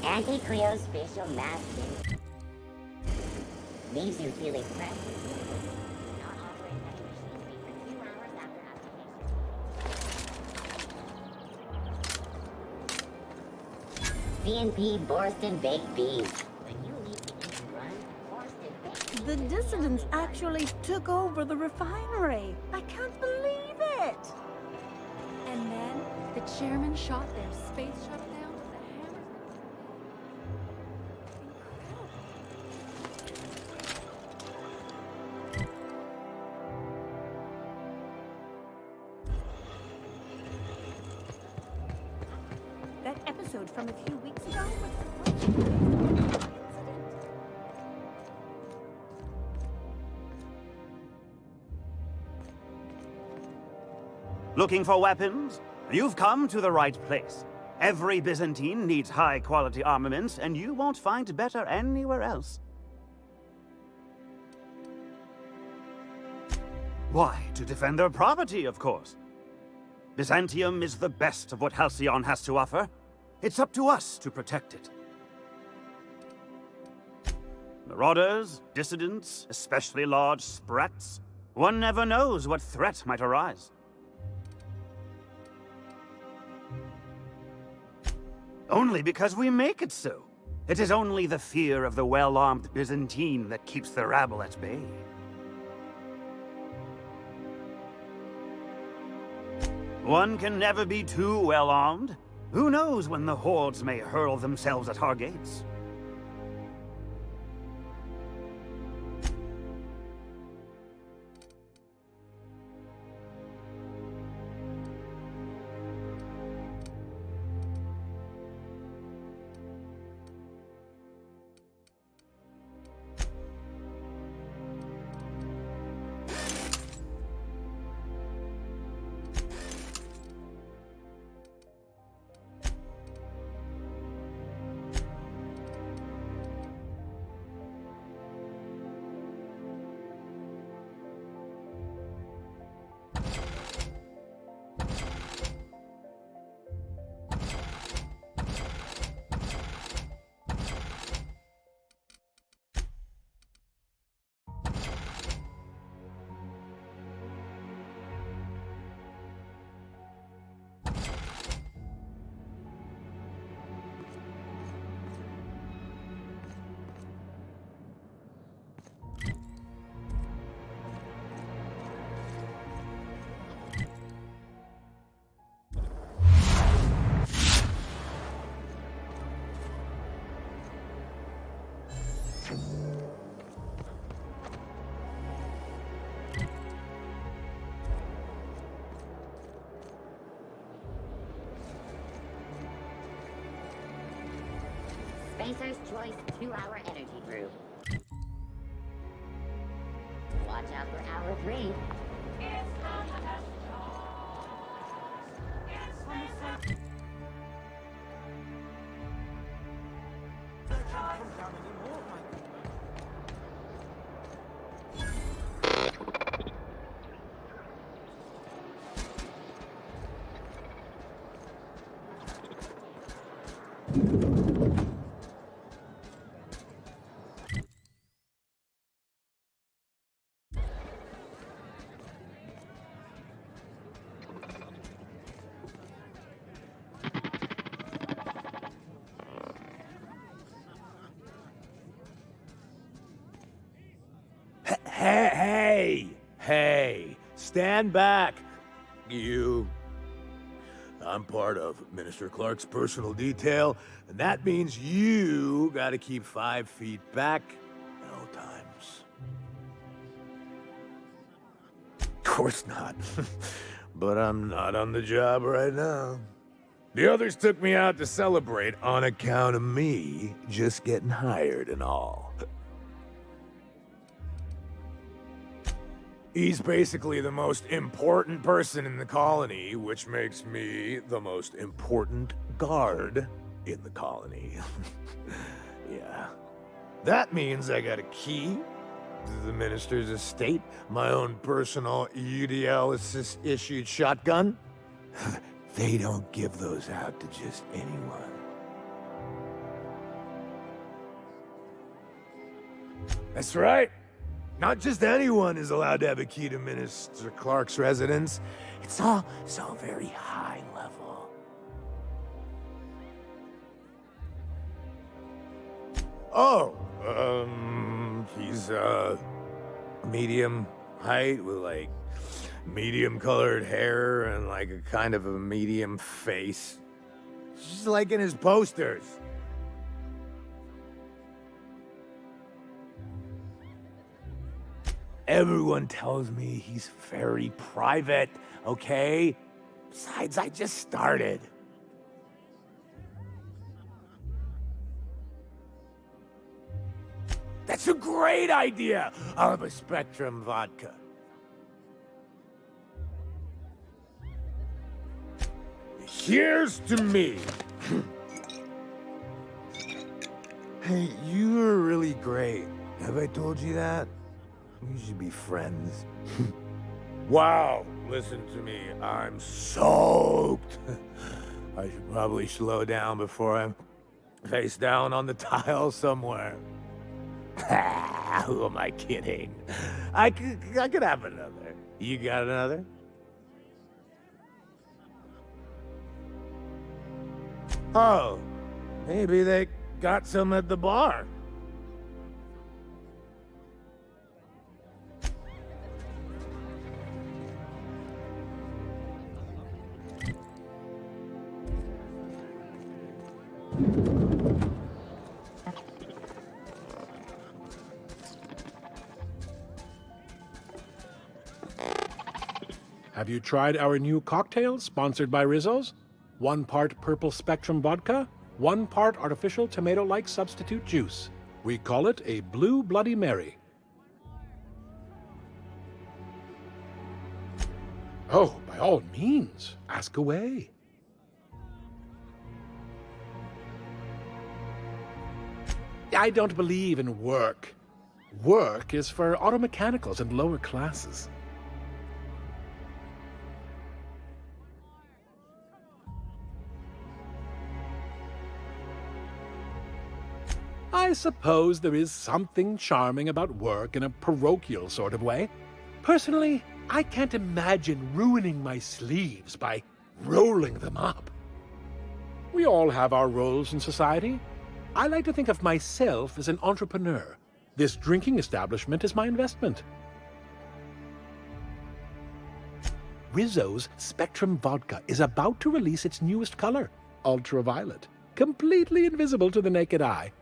Anti-cryospatial masking leaves you feeling fresh. Not operate any machine for 2 hours after application. CNP Borston Baked Beans. When you leave the eat run, Borston Baked The dissidents actually took over the refinery. I can't believe it! And then the chairman shot their space shuttle down to the hammer. That episode from a few weeks ago was the Looking for weapons? You've come to the right place. Every Byzantine needs high-quality armaments, and you won't find better anywhere else. Why, to defend their property, of course. Byzantium is the best of what Halcyon has to offer. It's up to us to protect it. Marauders, dissidents, especially large sprats. One never knows what threat might arise. Only because we make it so. It is only the fear of the well-armed Byzantine that keeps the rabble at bay. One can never be too well-armed. Who knows when the hordes may hurl themselves at our gates? Spacer's Choice 2-hour energy brew. Watch out for hour 3. Hey, stand back, you. I'm part of Minister Clark's personal detail, and that means you gotta keep 5 feet back at all times. Of course not. But I'm not on the job right now. The others took me out to celebrate on account of me just getting hired and all. He's basically the most important person in the colony, which makes me the most important guard in the colony. Yeah. That means I got a key to the minister's estate, my own personal UDL-issued shotgun. They don't give those out to just anyone. That's right. Not just anyone is allowed to have a key to Minister Clark's residence. It's all so very high level. Oh, he's, medium height with, like, medium colored hair and, like, a kind of a medium face. Just like in his posters. Everyone tells me he's very private, okay? Besides, I just started. That's a great idea! I'll have a Spectrum vodka. Here's to me. Hey, you are really great. Have I told you that? We should be friends. Wow, listen to me. I'm soaked. I should probably slow down before I'm face down on the tile somewhere. Who am I kidding? I could have another. You got another? Oh, maybe they got some at the bar. Have you tried our new cocktail sponsored by Rizzo's? 1 part purple Spectrum vodka, 1 part artificial tomato-like substitute juice. We call it a Blue Bloody Mary. Oh, by all means, ask away. I don't believe in work. Work is for automechanicals and lower classes. I suppose there is something charming about work in a parochial sort of way. Personally, I can't imagine ruining my sleeves by rolling them up. We all have our roles in society. I like to think of myself as an entrepreneur. This drinking establishment is my investment. Rizzo's Spectrum Vodka is about to release its newest color, ultraviolet, completely invisible to the naked eye.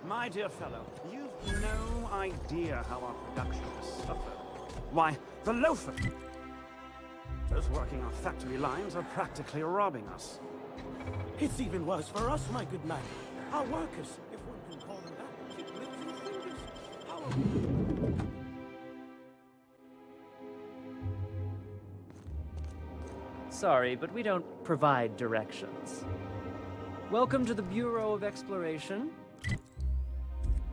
My dear fellow, you've no idea how our production has suffered. Why, the loafers working our factory lines are practically robbing us. It's even worse for us, my good man. Our workers, if one can call them that, keep licking their fingers. How are Sorry, but we don't provide directions. Welcome to the Bureau of Exploration.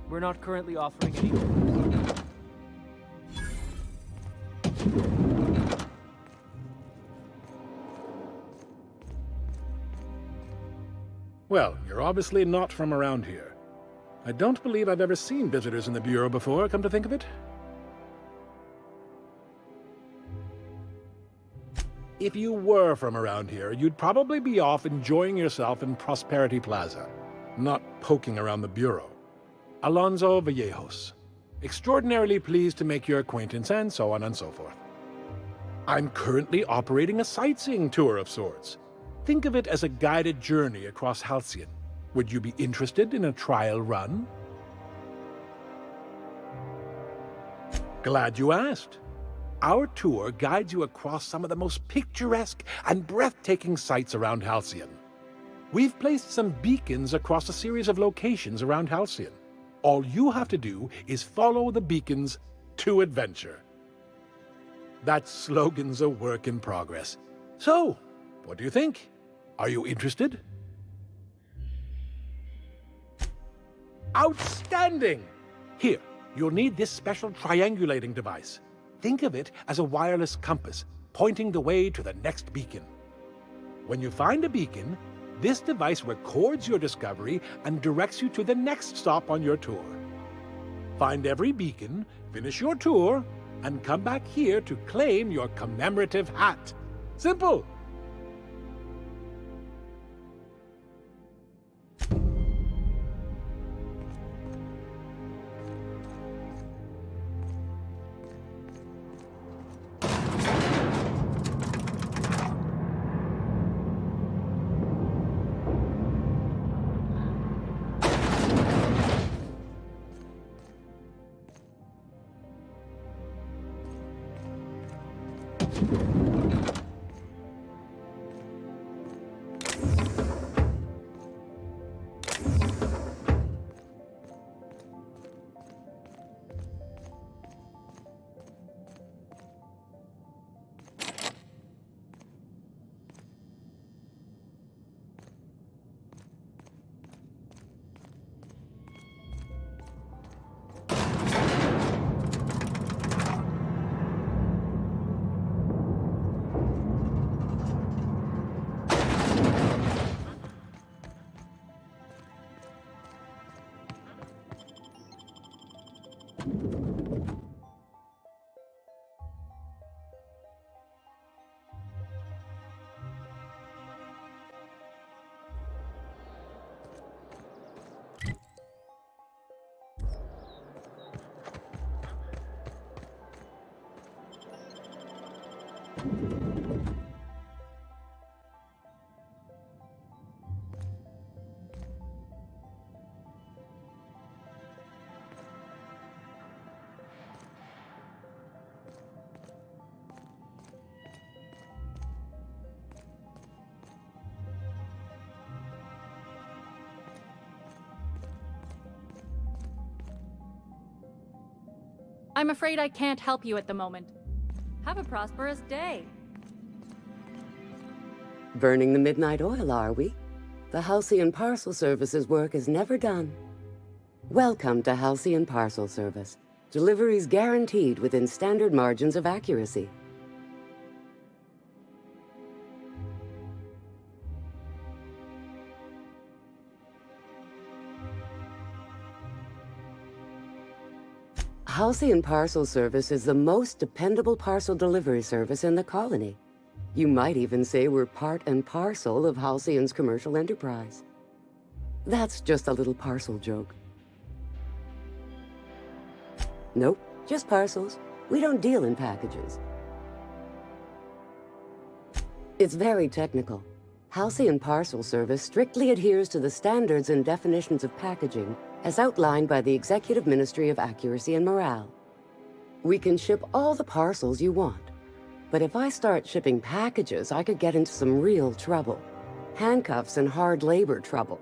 We're not currently offering any tours. Well, you're obviously not from around here. I don't believe I've ever seen visitors in the Bureau before, come to think of it. If you were from around here, you'd probably be off enjoying yourself in Prosperity Plaza, not poking around the Bureau. Alonso Vallejos. Extraordinarily pleased to make your acquaintance, and so on and so forth. I'm currently operating a sightseeing tour of sorts. Think of it as a guided journey across Halcyon. Would you be interested in a trial run? Glad you asked. Our tour guides you across some of the most picturesque and breathtaking sights around Halcyon. We've placed some beacons across a series of locations around Halcyon. All you have to do is follow the beacons to adventure. That slogan's a work in progress. So, what do you think? Are you interested? Outstanding! Here, you'll need this special triangulating device. Think of it as a wireless compass, pointing the way to the next beacon. When you find a beacon, this device records your discovery and directs you to the next stop on your tour. Find every beacon, finish your tour, and come back here to claim your commemorative hat. Simple! I'm afraid I can't help you at the moment. Have a prosperous day. Burning the midnight oil, are we? The Halcyon Parcel Service's work is never done. Welcome to Halcyon Parcel Service. Deliveries guaranteed within standard margins of accuracy. Halcyon Parcel Service is the most dependable parcel delivery service in the colony. You might even say we're part and parcel of Halcyon's commercial enterprise. That's just a little parcel joke. Nope, just parcels. We don't deal in packages. It's very technical. Halcyon Parcel Service strictly adheres to the standards and definitions of packaging as outlined by the Executive Ministry of Accuracy and Morale. We can ship all the parcels you want, but if I start shipping packages, I could get into some real trouble. Handcuffs and hard labor trouble.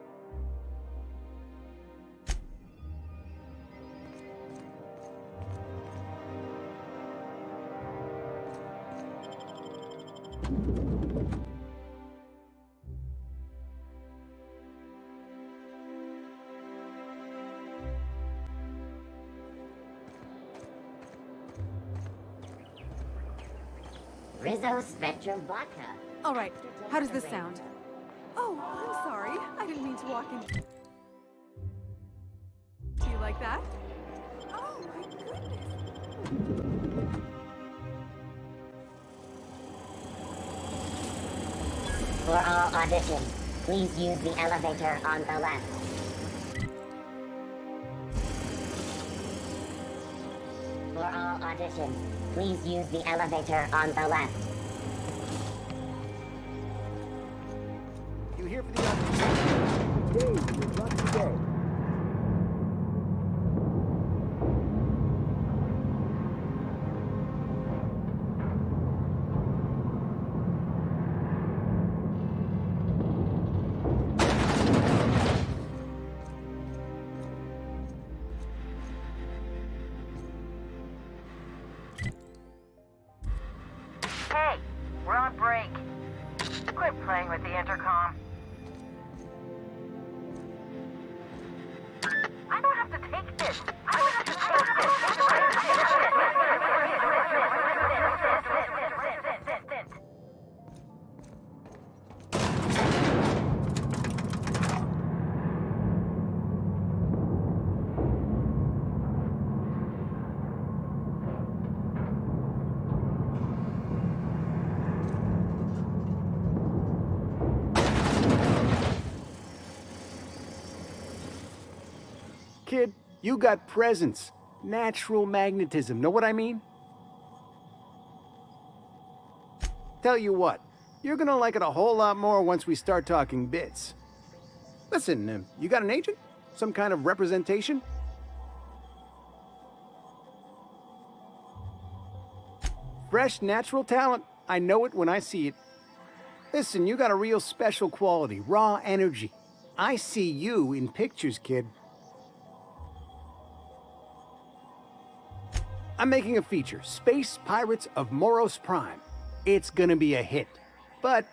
Rizzo Spectrum Vodka. All right, how does this sound? Oh, I'm sorry. I didn't mean to walk in. Do you like that? Oh, my goodness. For all auditions, please use the elevator on the left. For all auditions, please use the elevator on the left. You here for the audition? Dave, you're lucky day. Hey, with the intercom. I don't have to take this. I don't have to take this. Kid, you got presence. Natural magnetism, know what I mean? Tell you what, you're gonna like it a whole lot more once we start talking bits. Listen, you got an agent? Some kind of representation? Fresh, natural talent. I know it when I see it. Listen, you got a real special quality, raw energy. I see you in pictures, kid. I'm making a feature, Space Pirates of Moros Prime. It's gonna be a hit. But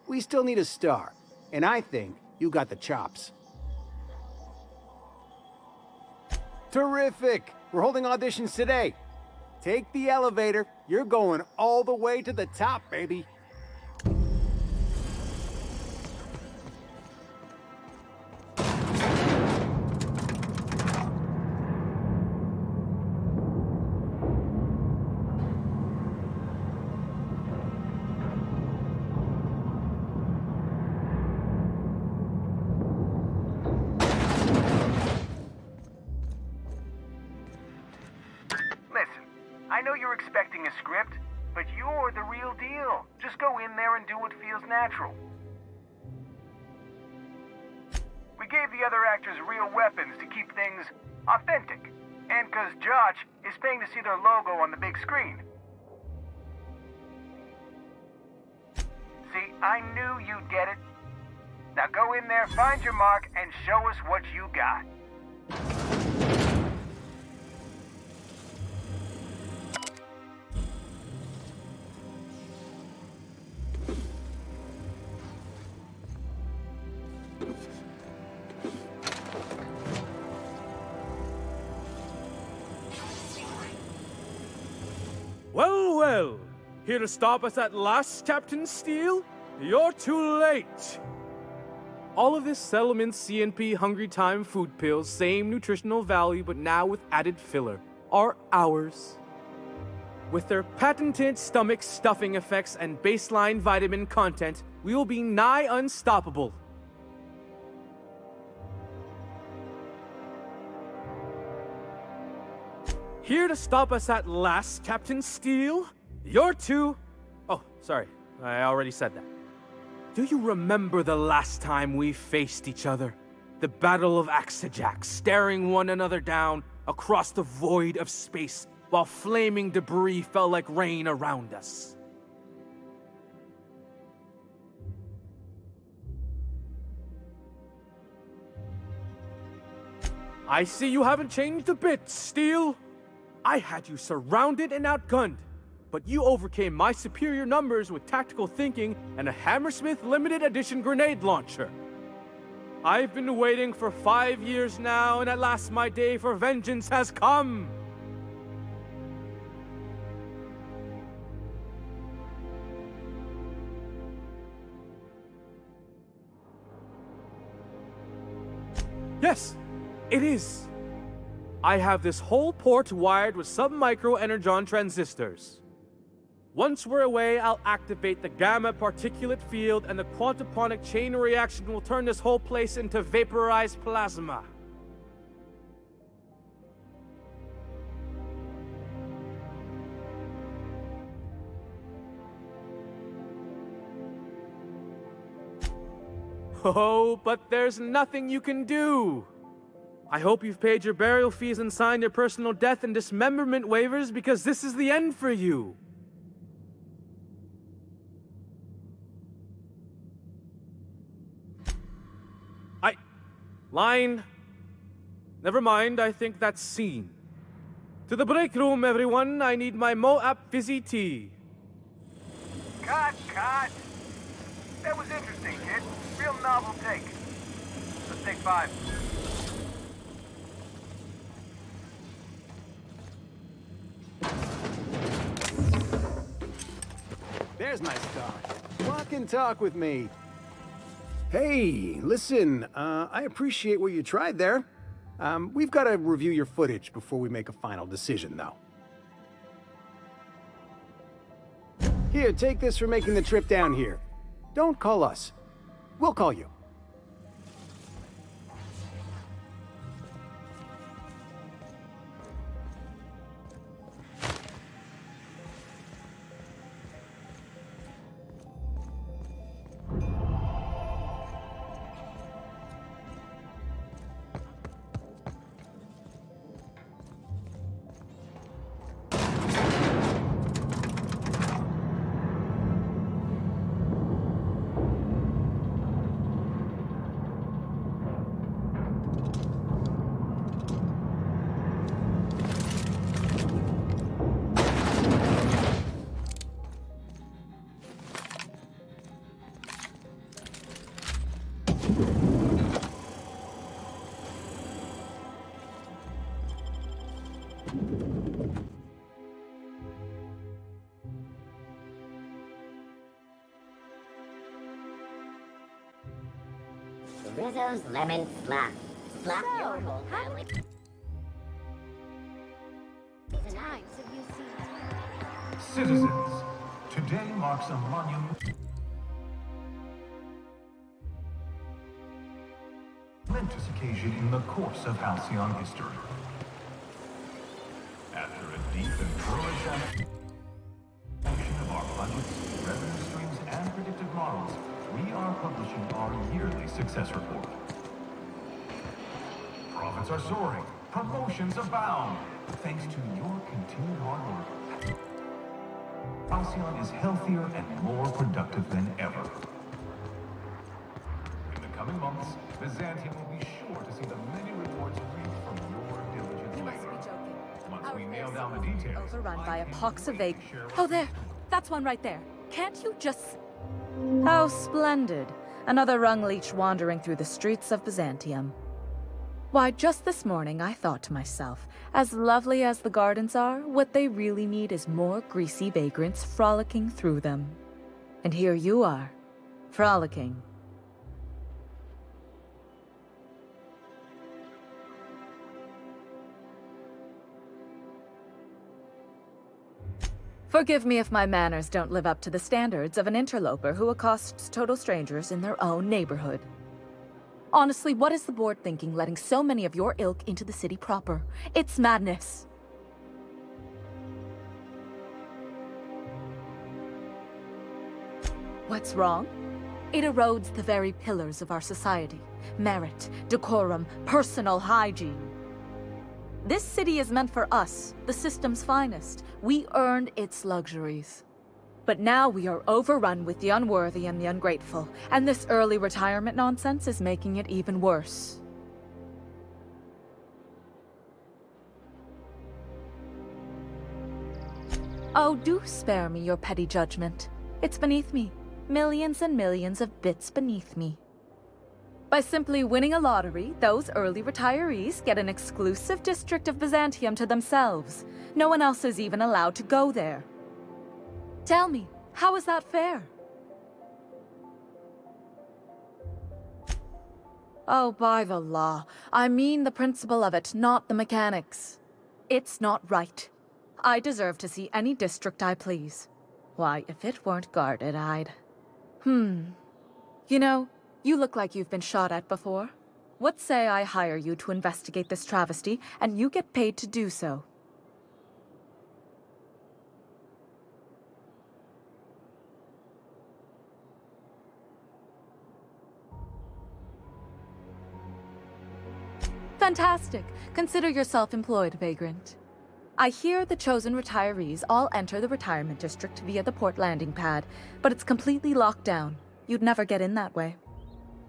we still need a star, and I think you got the chops. Terrific! We're holding auditions today. Take the elevator. You're going all the way to the top, baby. I know you're expecting a script, but you're the real deal. Just go in there and do what feels natural. We gave the other actors real weapons to keep things authentic. And because Josh is paying to see their logo on the big screen. See, I knew you'd get it. Now go in there, find your mark, and show us what you got. Well, well. Here to stop us at last, Captain Steele? You're too late. All of this Settlement CNP Hungry Time food pills, same nutritional value, but now with added filler, are ours. With their patented stomach stuffing effects and baseline vitamin content, we will be nigh unstoppable. Here to stop us at last, Captain Steele? You're too... Oh, sorry. I already said that. Do you remember the last time we faced each other? The Battle of Axajax, staring one another down across the void of space while flaming debris fell like rain around us. I see you haven't changed a bit, Steele. I had you surrounded and outgunned, but you overcame my superior numbers with tactical thinking and a Hammersmith limited edition grenade launcher. I've been waiting for 5 years now, and at last my day for vengeance has come. Yes, it is. I have this whole port wired with sub-micro energon transistors. Once we're away, I'll activate the gamma particulate field and the quantaponic chain reaction will turn this whole place into vaporized plasma. Oh, but there's nothing you can do. I hope you've paid your burial fees and signed your personal death and dismemberment waivers because this is the end for you. Line. Never mind, I think that's scene. To the break room, everyone. I need my Moab fizzy tea. Cut, cut. That was interesting, kid. Real novel take. Let's take 5. There's my star. Walk and talk with me. Hey, listen, I appreciate what you tried there. We've got to review your footage before we make a final decision, though. Here, take this for making the trip down here. Don't call us. We'll call you. Rizzo's lemon slap. Slap So, your whole how family. times have you seen? Citizens, today marks a monumentous occasion in the course of Halcyon history. After a deep and thorough examination of our budgets, revenue streams, and predictive models, we are publishing our yearly success report. Profits are soaring, promotions abound, thanks to your continued hard work. Halcyon is healthier and more productive than ever. In the coming months, Byzantium will be sure to see the many rewards reaped from your diligent You must labor. be joking. Once Our we nail affairs down the will be details, overrun by a I pox of can vague. share with Oh, you- there. That's one right there. Can't you just... How splendid. Another rung leech wandering through the streets of Byzantium. Why, just this morning I thought to myself, as lovely as the gardens are, what they really need is more greasy vagrants frolicking through them. And here you are, frolicking. Forgive me if my manners don't live up to the standards of an interloper who accosts total strangers in their own neighborhood. Honestly, what is the board thinking letting so many of your ilk into the city proper? It's madness. What's wrong? It erodes the very pillars of our society. Merit, decorum, personal hygiene. This city is meant for us, the system's finest. We earned its luxuries. But now we are overrun with the unworthy and the ungrateful, and this early retirement nonsense is making it even worse. Oh, do spare me your petty judgment. It's beneath me. Millions and millions of bits beneath me. By simply winning a lottery, those early retirees get an exclusive district of Byzantium to themselves. No one else is even allowed to go there. Tell me, how is that fair? Oh, by the law. I mean the principle of it, not the mechanics. It's not right. I deserve to see any district I please. Why, if it weren't guarded, I'd... You know, you look like you've been shot at before. What say I hire you to investigate this travesty, and you get paid to do so? Fantastic. Consider yourself employed, vagrant. I hear the chosen retirees all enter the retirement district via the port landing pad, but it's completely locked down. You'd never get in that way.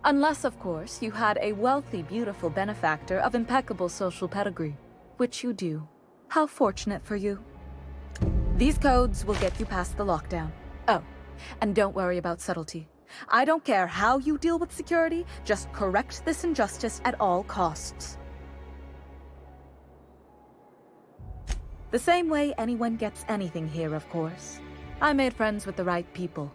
Unless, of course, you had a wealthy, beautiful benefactor of impeccable social pedigree, which you do. How fortunate for you. These codes will get you past the lockdown. Oh, and don't worry about subtlety. I don't care how you deal with security, just correct this injustice at all costs. The same way anyone gets anything here, of course. I made friends with the right people.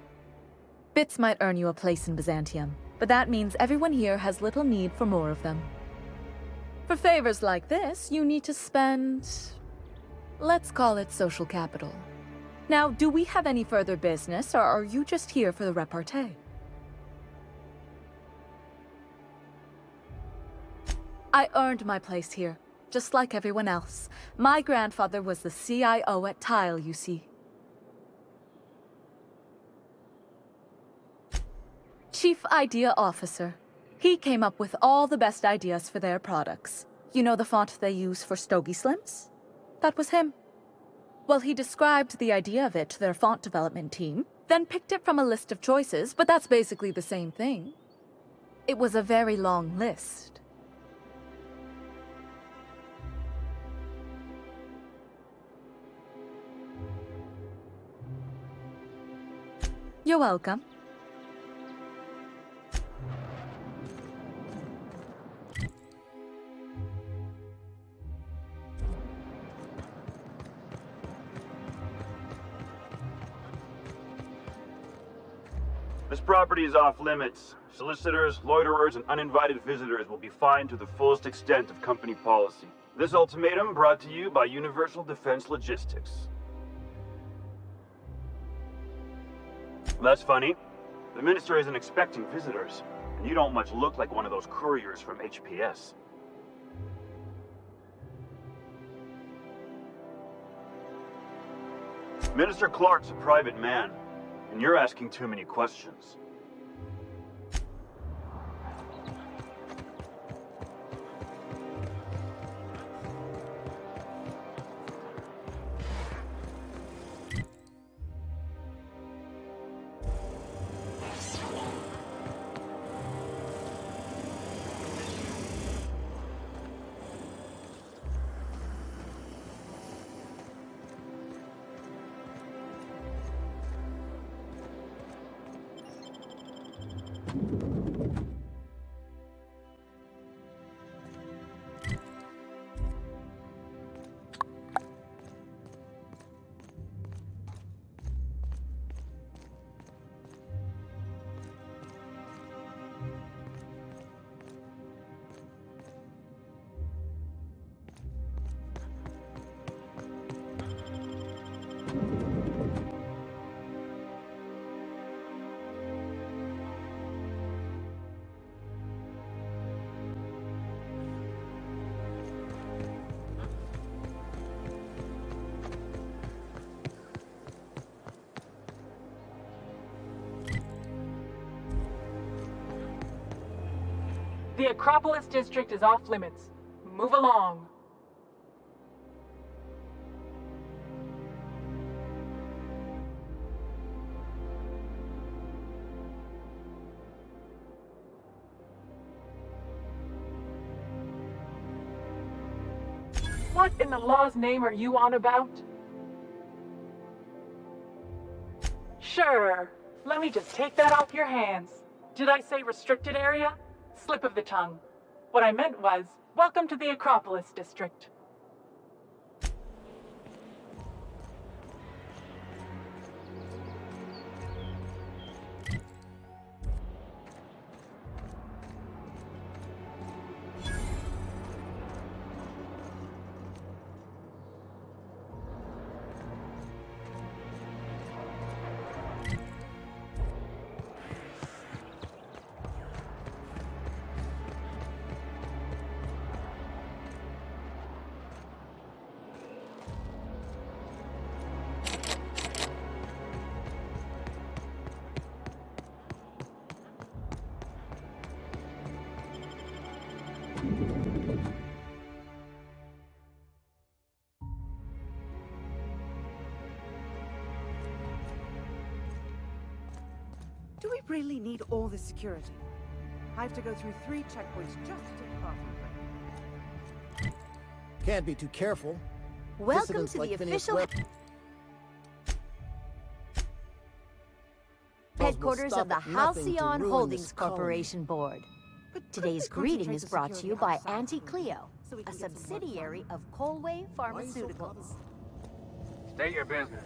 Bits might earn you a place in Byzantium, but that means everyone here has little need for more of them. For favors like this, you need to spend... let's call it social capital. Now, do we have any further business, or are you just here for the repartee? I earned my place here, just like everyone else. My grandfather was the CIO at Tile, you see. Chief Idea Officer. He came up with all the best ideas for their products. You know the font they use for Stogie Slims? That was him. Well, he described the idea of it to their font development team, then picked it from a list of choices, but that's basically the same thing. It was a very long list. You're welcome. This property is off limits. Solicitors, loiterers, and uninvited visitors will be fined to the fullest extent of company policy. This ultimatum brought to you by Universal Defense Logistics. That's funny. The Minister isn't expecting visitors, and you don't much look like one of those couriers from HPS. Minister Clark's a private man, and you're asking too many questions. The Acropolis district is off limits. Move along. What in the law's name are you on about? Sure. Let me just take that off your hands. Did I say restricted area? Slip of the tongue. What I meant was, welcome to the Acropolis district. Do we really need all this security? I have to go through 3 checkpoints just to take a bathroom break. Can't be too careful. Welcome Dissidents to like the Phineas official... Webb- headquarters of the Halcyon Holdings Corporation Board. Today's greeting is brought to you by Auntie Cleo, a subsidiary of Colway Pharmaceuticals. State your business.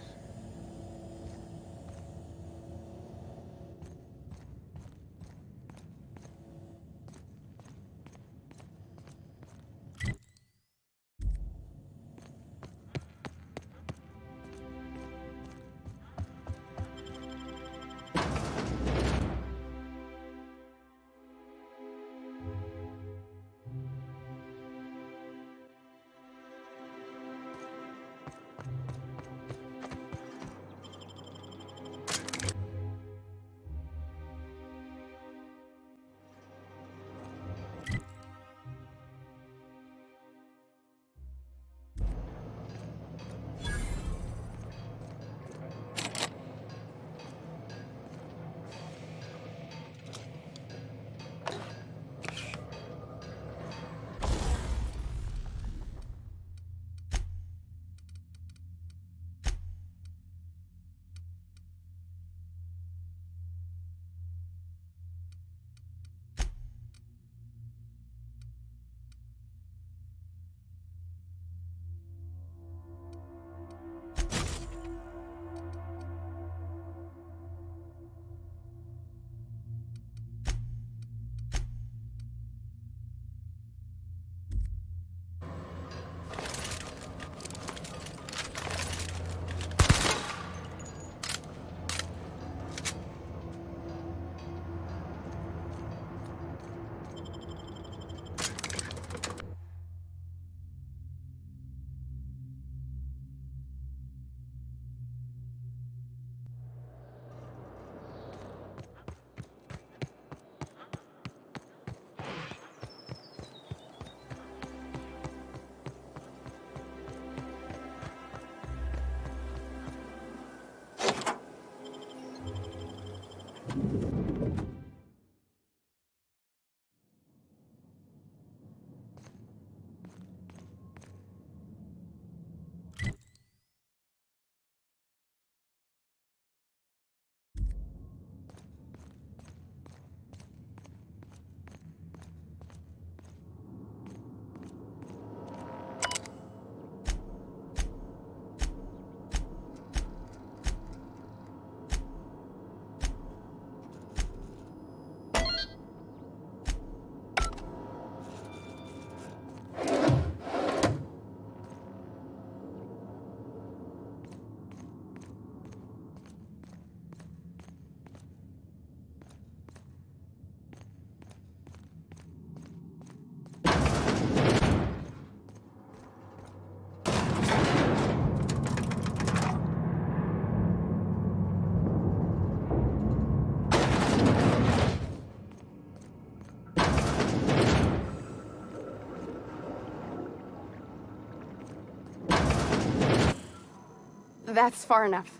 That's far enough.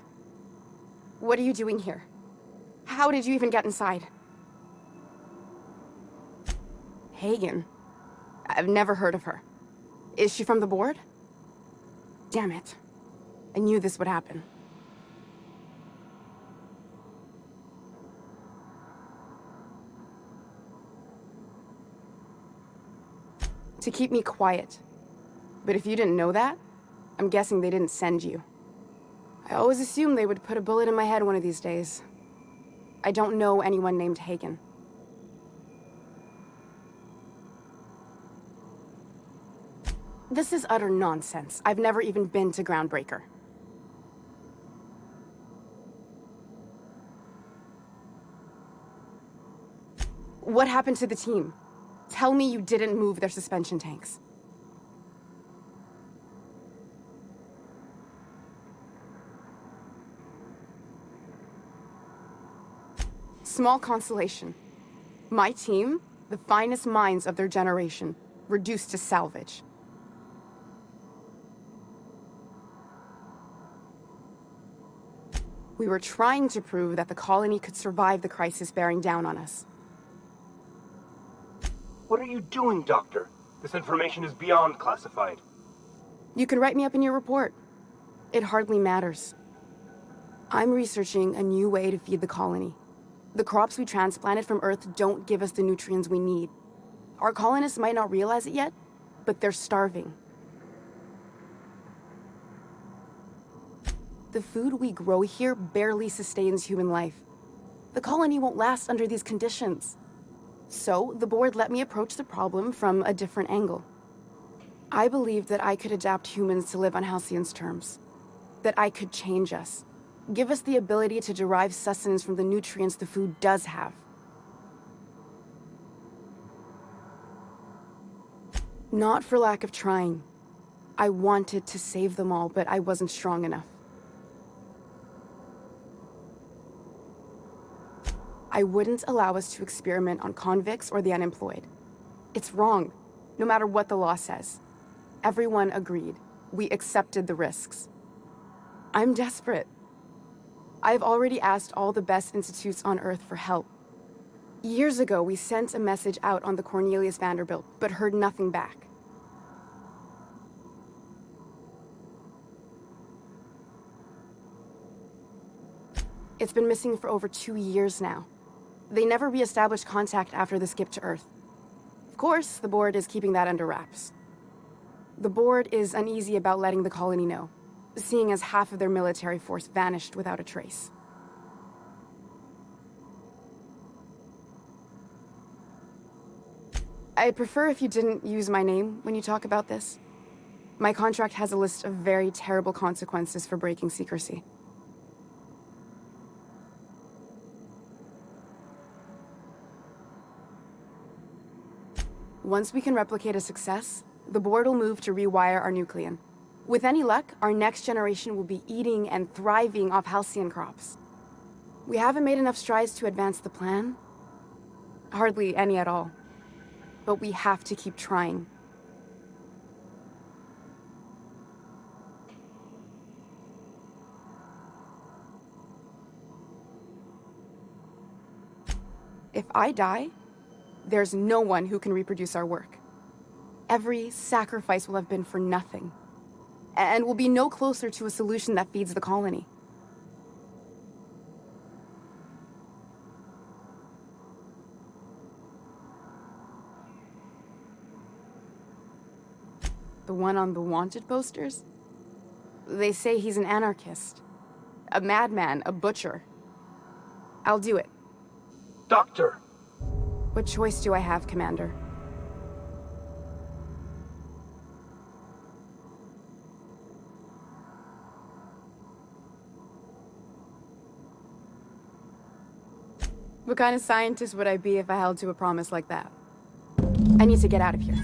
What are you doing here? How did you even get inside? Hagen? I've never heard of her. Is she from the board? Damn it. I knew this would happen. To keep me quiet. But if you didn't know that, I'm guessing they didn't send you. I always assumed they would put a bullet in my head one of these days. I don't know anyone named Hagen. This is utter nonsense. I've never even been to Groundbreaker. What happened to the team? Tell me you didn't move their suspension tanks. Small consolation. My team, the finest minds of their generation, reduced to salvage. We were trying to prove that the colony could survive the crisis bearing down on us. What are you doing, Doctor? This information is beyond classified. You can write me up in your report. It hardly matters. I'm researching a new way to feed the colony. The crops we transplanted from Earth don't give us the nutrients we need. Our colonists might not realize it yet, but they're starving. The food we grow here barely sustains human life. The colony won't last under these conditions. So, the board let me approach the problem from a different angle. I believed that I could adapt humans to live on Halcyon's terms. That I could change us. Give us the ability to derive sustenance from the nutrients the food does have. Not for lack of trying. I wanted to save them all, but I wasn't strong enough. I wouldn't allow us to experiment on convicts or the unemployed. It's wrong, no matter what the law says. Everyone agreed. We accepted the risks. I'm desperate. I've already asked all the best institutes on Earth for help. Years ago, we sent a message out on the Cornelius Vanderbilt, but heard nothing back. It's been missing for over 2 years now. They never re-established contact after the skip to Earth. Of course, the board is keeping that under wraps. The board is uneasy about letting the colony know, seeing as half of their military force vanished without a trace. I'd prefer if you didn't use my name when you talk about this. My contract has a list of very terrible consequences for breaking secrecy. Once we can replicate a success, the board will move to rewire our nucleon. With any luck, our next generation will be eating and thriving off Halcyon crops. We haven't made enough strides to advance the plan. Hardly any at all. But we have to keep trying. If I die, there's no one who can reproduce our work. Every sacrifice will have been for nothing. And we'll be no closer to a solution that feeds the colony. The one on the wanted posters? They say he's an anarchist. A madman, a butcher. I'll do it. Doctor! What choice do I have, Commander? What kind of scientist would I be if I held to a promise like that? I need to get out of here.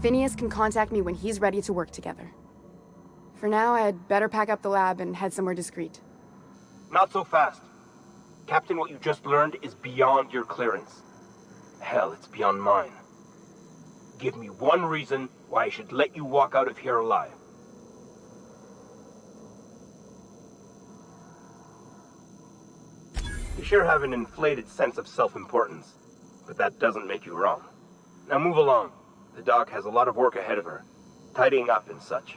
Phineas can contact me when he's ready to work together. For now, I'd better pack up the lab and head somewhere discreet. Not so fast. Captain, what you just learned is beyond your clearance. Hell, it's beyond mine. Give me one reason why I should let you walk out of here alive. You sure have an inflated sense of self-importance, but that doesn't make you wrong. Now move along. The doc has a lot of work ahead of her, tidying up and such.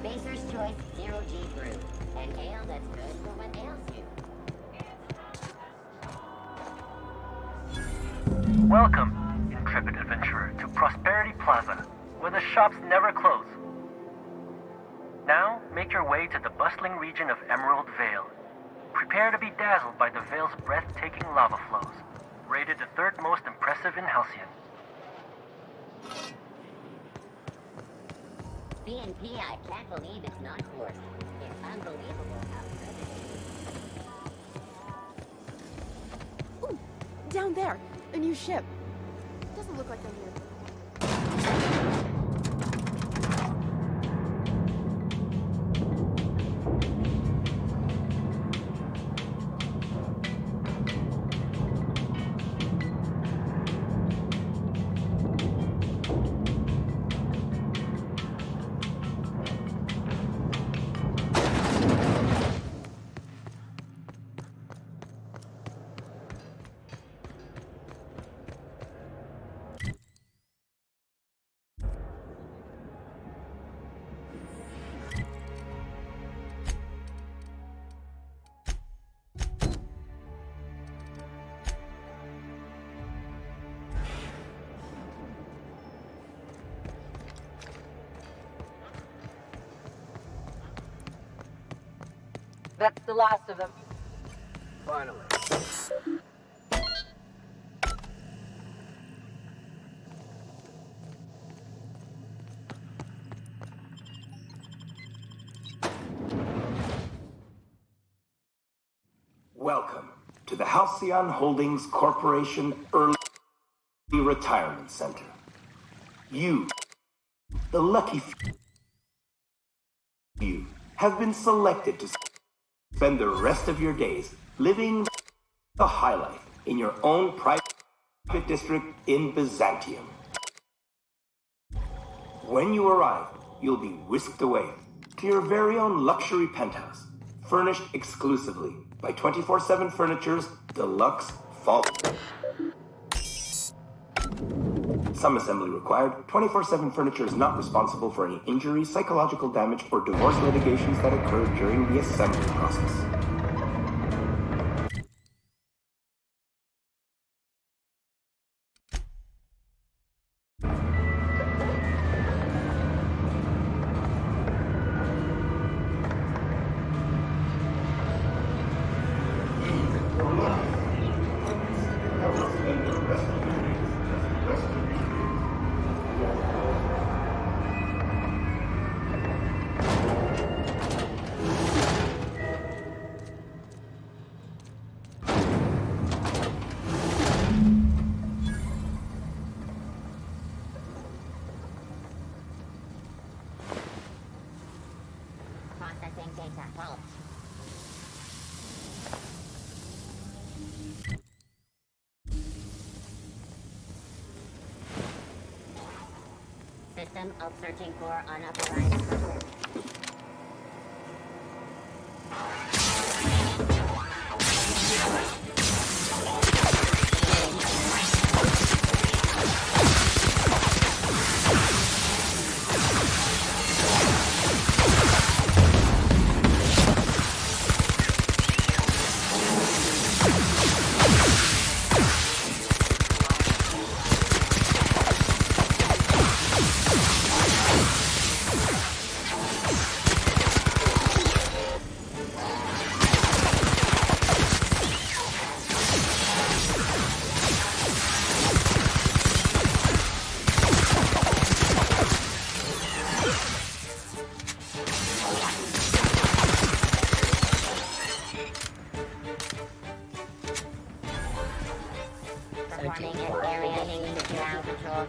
Spacer's Choice Zero G Brew. An ale that's good for what ails you. Welcome, intrepid adventurer, to Prosperity Plaza, where the shops never close. Now, make your way to the bustling region of Emerald Vale. Prepare to be dazzled by the Vale's breathtaking lava flows, rated the third most impressive in Halcyon. CNP, I can't believe it's not forced. It's unbelievable how good it is. Ooh, down there, a new ship. Doesn't look like I'm here. That's the last of them. Finally. Welcome to the Halcyon Holdings Corporation Early Retirement Center. You, the lucky few, have been selected to spend the rest of your days living the high life in your own private district in Byzantium. When you arrive, you'll be whisked away to your very own luxury penthouse, furnished exclusively by 24/7 Furniture's deluxe vault. Some assembly required. 24/7 Furniture is not responsible for any injury, psychological damage, or divorce litigations that occur during the assembly process. Processing data. Vault. System of searching for unauthorized content. Performing an area ground control.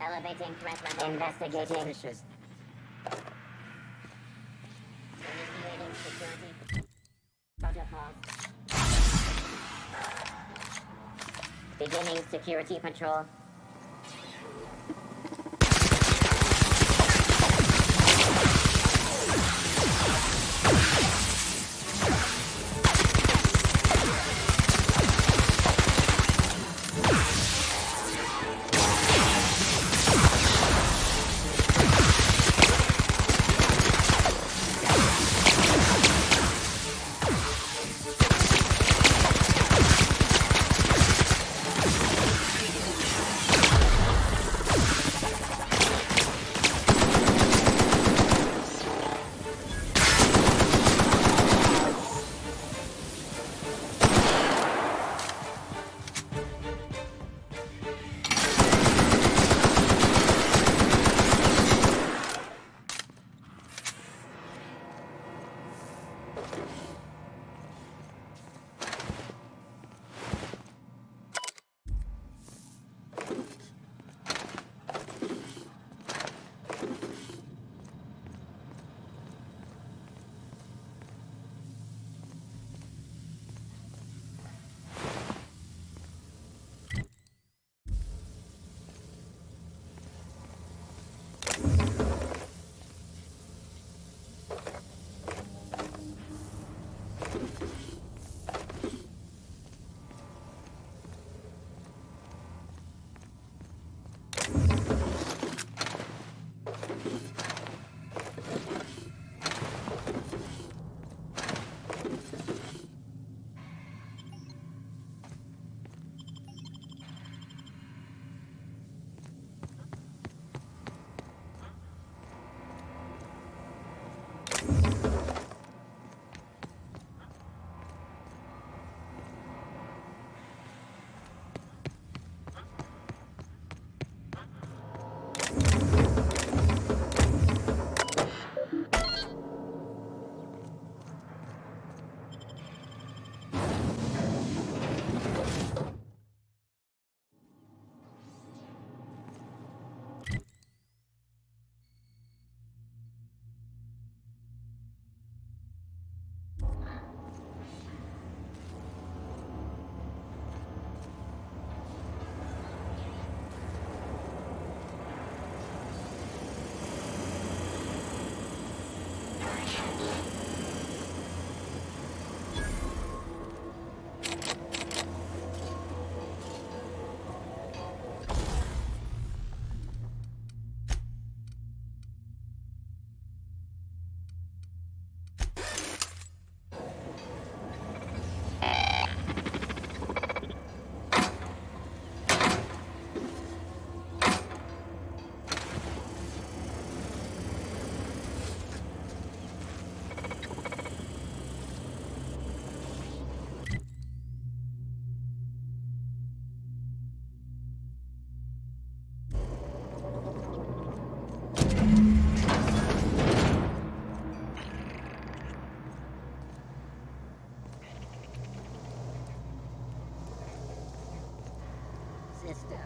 Elevating threat level. Investigating. Initiating security. Beginning security patrol. System.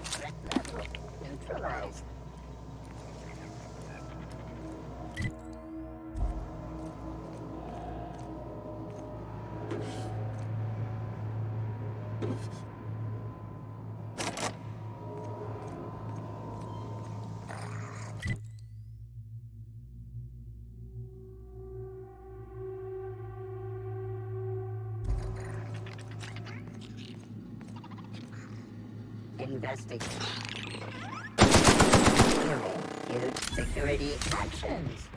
Threat level neutralized. Investigate. Huge security actions.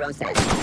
process.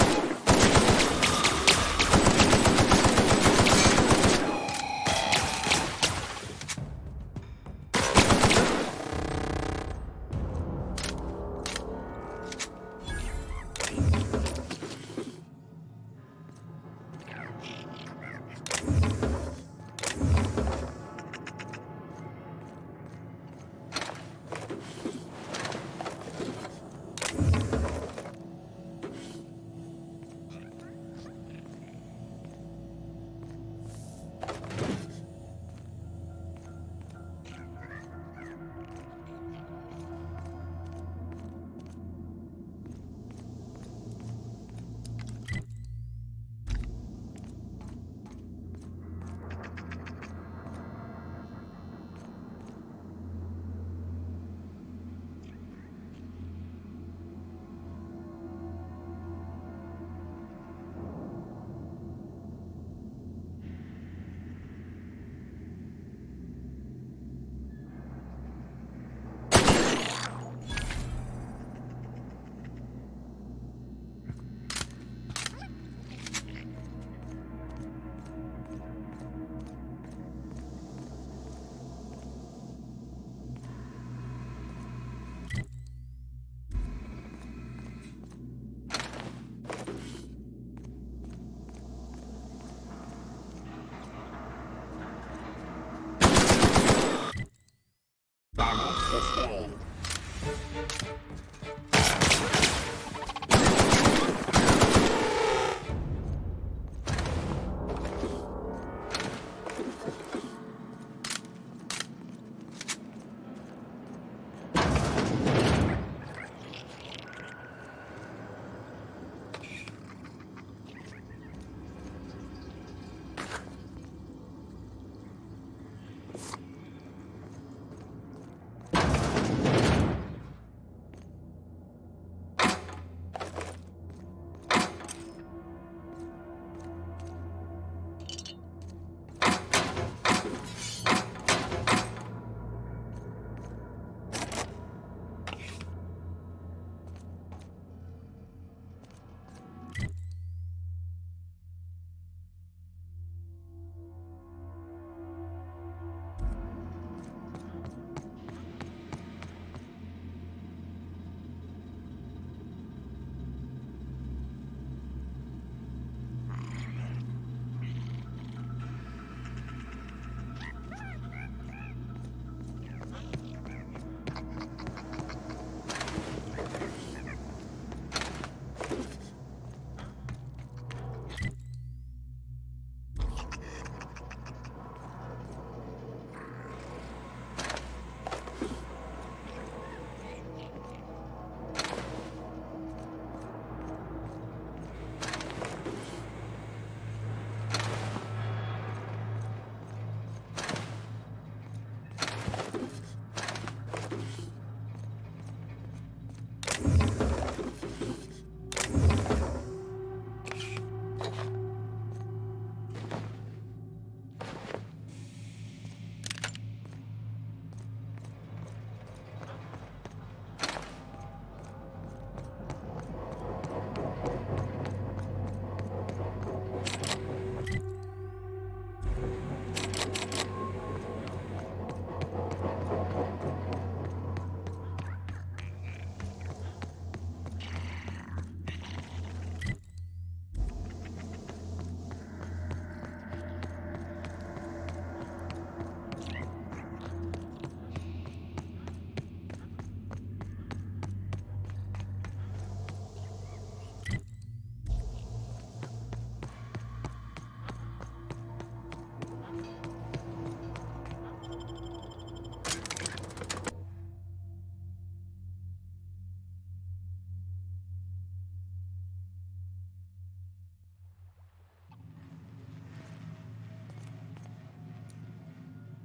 Damage sustained.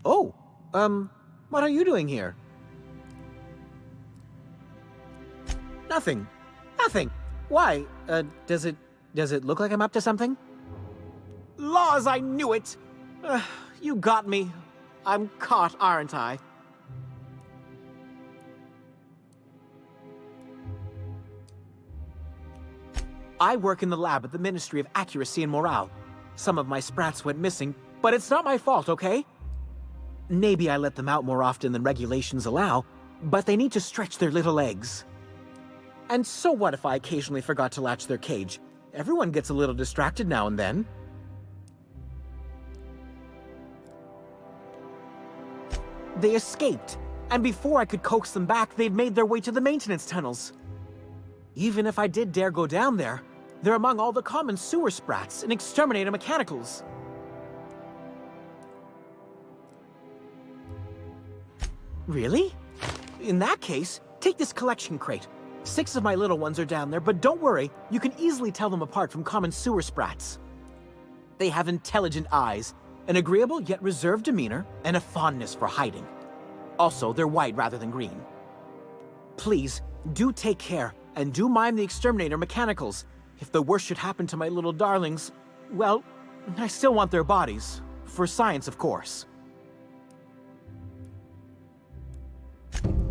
Oh, what are you doing here? Nothing. Nothing. Why? Does it look like I'm up to something? Laws, I knew it! You got me. I'm caught, aren't I? I work in the lab at the Ministry of Accuracy and Morale. Some of my sprats went missing, but it's not my fault, okay? Maybe I let them out more often than regulations allow, but they need to stretch their little legs. And so what if I occasionally forgot to latch their cage? Everyone gets a little distracted now and then. They escaped, and before I could coax them back, they'd made their way to the maintenance tunnels. Even if I did dare go down there, they're among all the common sewer sprats and exterminator mechanicals. Really? In that case, take this collection crate. 6 of my little ones are down there, but don't worry, you can easily tell them apart from common sewer sprats. They have intelligent eyes, an agreeable yet reserved demeanor, and a fondness for hiding. Also, they're white rather than green. Please, do take care, and do mind the exterminator mechanicals. If the worst should happen to my little darlings, well, I still want their bodies. For science, of course.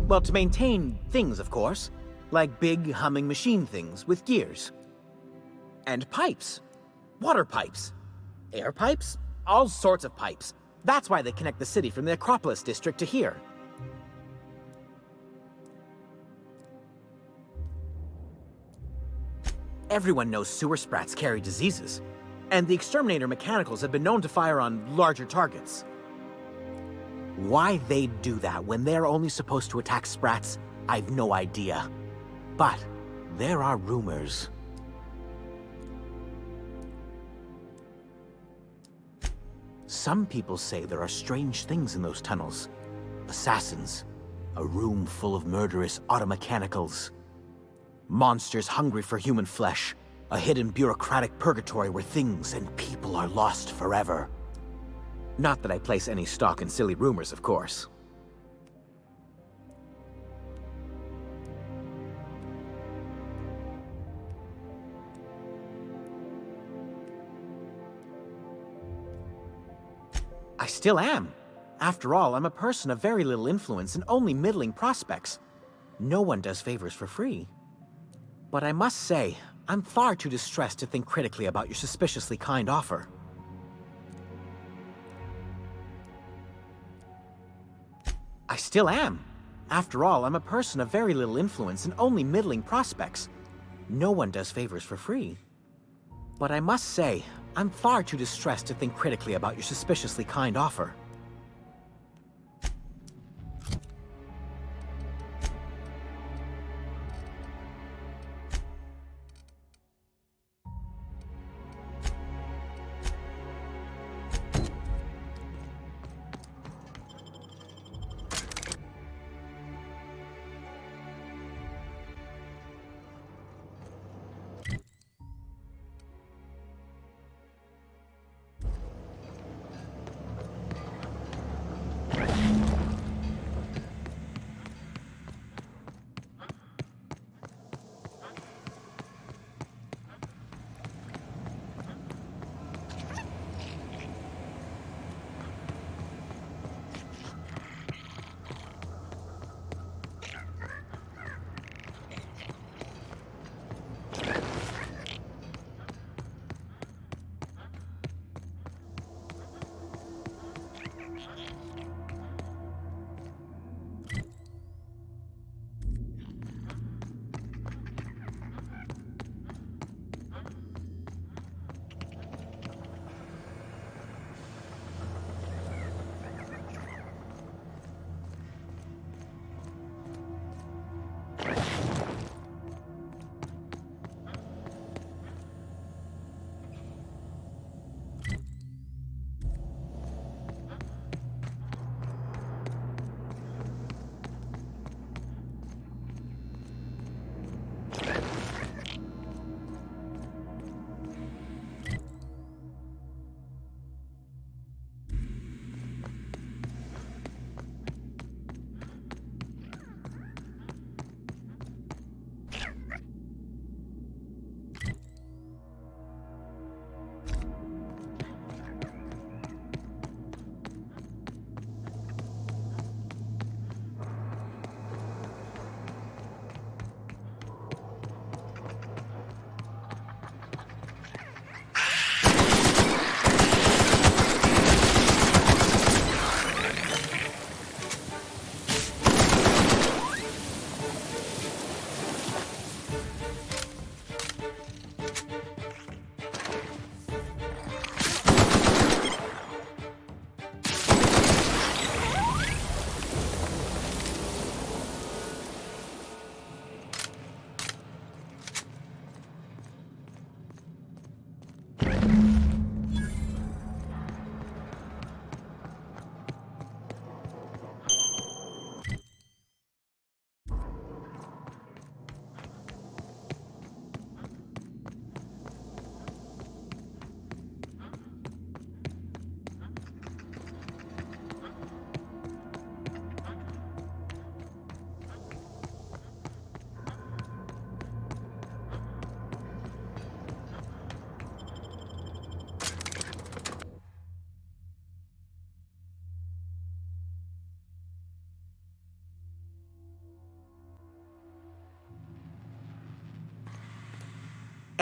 Well, to maintain things, of course. Like big, humming machine things with gears. And pipes. Water pipes. Air pipes. All sorts of pipes. That's why they connect the city from the Acropolis district to here. Everyone knows sewer sprats carry diseases, and the exterminator mechanicals have been known to fire on larger targets. Why they'd do that when they're only supposed to attack sprats, I've no idea. But there are rumors. Some people say there are strange things in those tunnels. Assassins, a room full of murderous automechanicals. Monsters hungry for human flesh, a hidden bureaucratic purgatory where things and people are lost forever. Not that I place any stock in silly rumors, of course. I still am. After all, I'm a person of very little influence and only middling prospects. No one does favors for free. But I must say, I'm far too distressed to think critically about your suspiciously kind offer. I still am. After all, I'm a person of very little influence and only middling prospects. No one does favors for free. But I must say, I'm far too distressed to think critically about your suspiciously kind offer.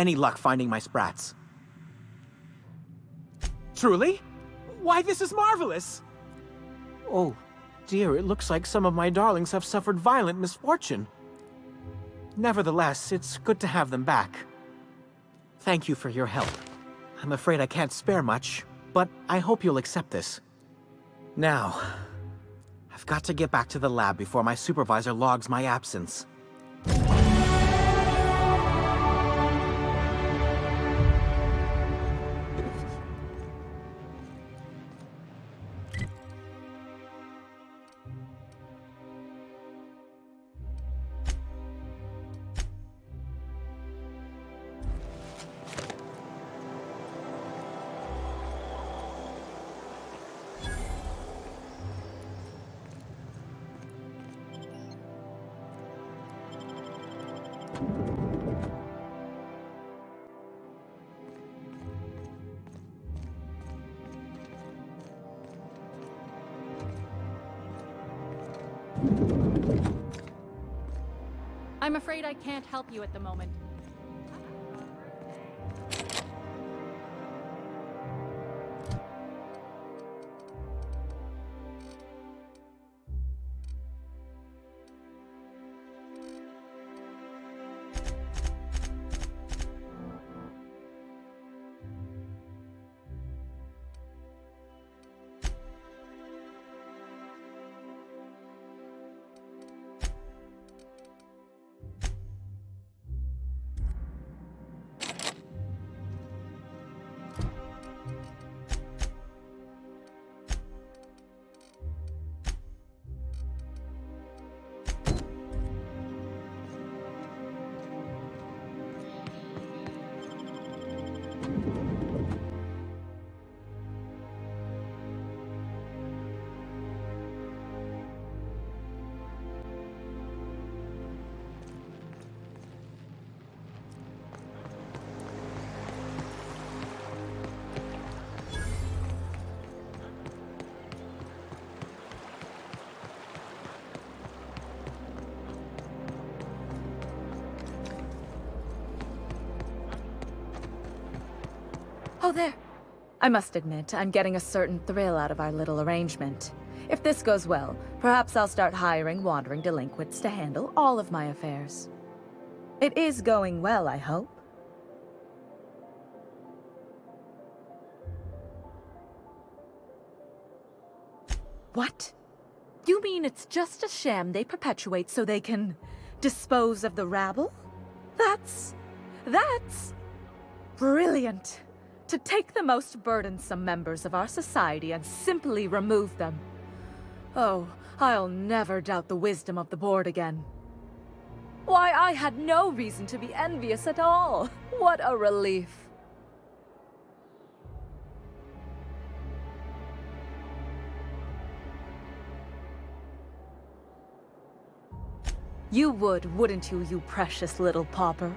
any luck finding my sprats. Truly? Why, this is marvelous! Oh, dear, it looks like some of my darlings have suffered violent misfortune. Nevertheless, it's good to have them back. Thank you for your help. I'm afraid I can't spare much, but I hope you'll accept this. Now, I've got to get back to the lab before my supervisor logs my absence. I'm afraid I can't help you at the moment. Oh, there. I must admit, I'm getting a certain thrill out of our little arrangement. If this goes well, perhaps I'll start hiring wandering delinquents to handle all of my affairs. It is going well, I hope. What? You mean it's just a sham they perpetuate so they can dispose of the rabble? That's brilliant. To take the most burdensome members of our society and simply remove them. Oh, I'll never doubt the wisdom of the board again. Why, I had no reason to be envious at all. What a relief. You would, wouldn't you, you precious little pauper?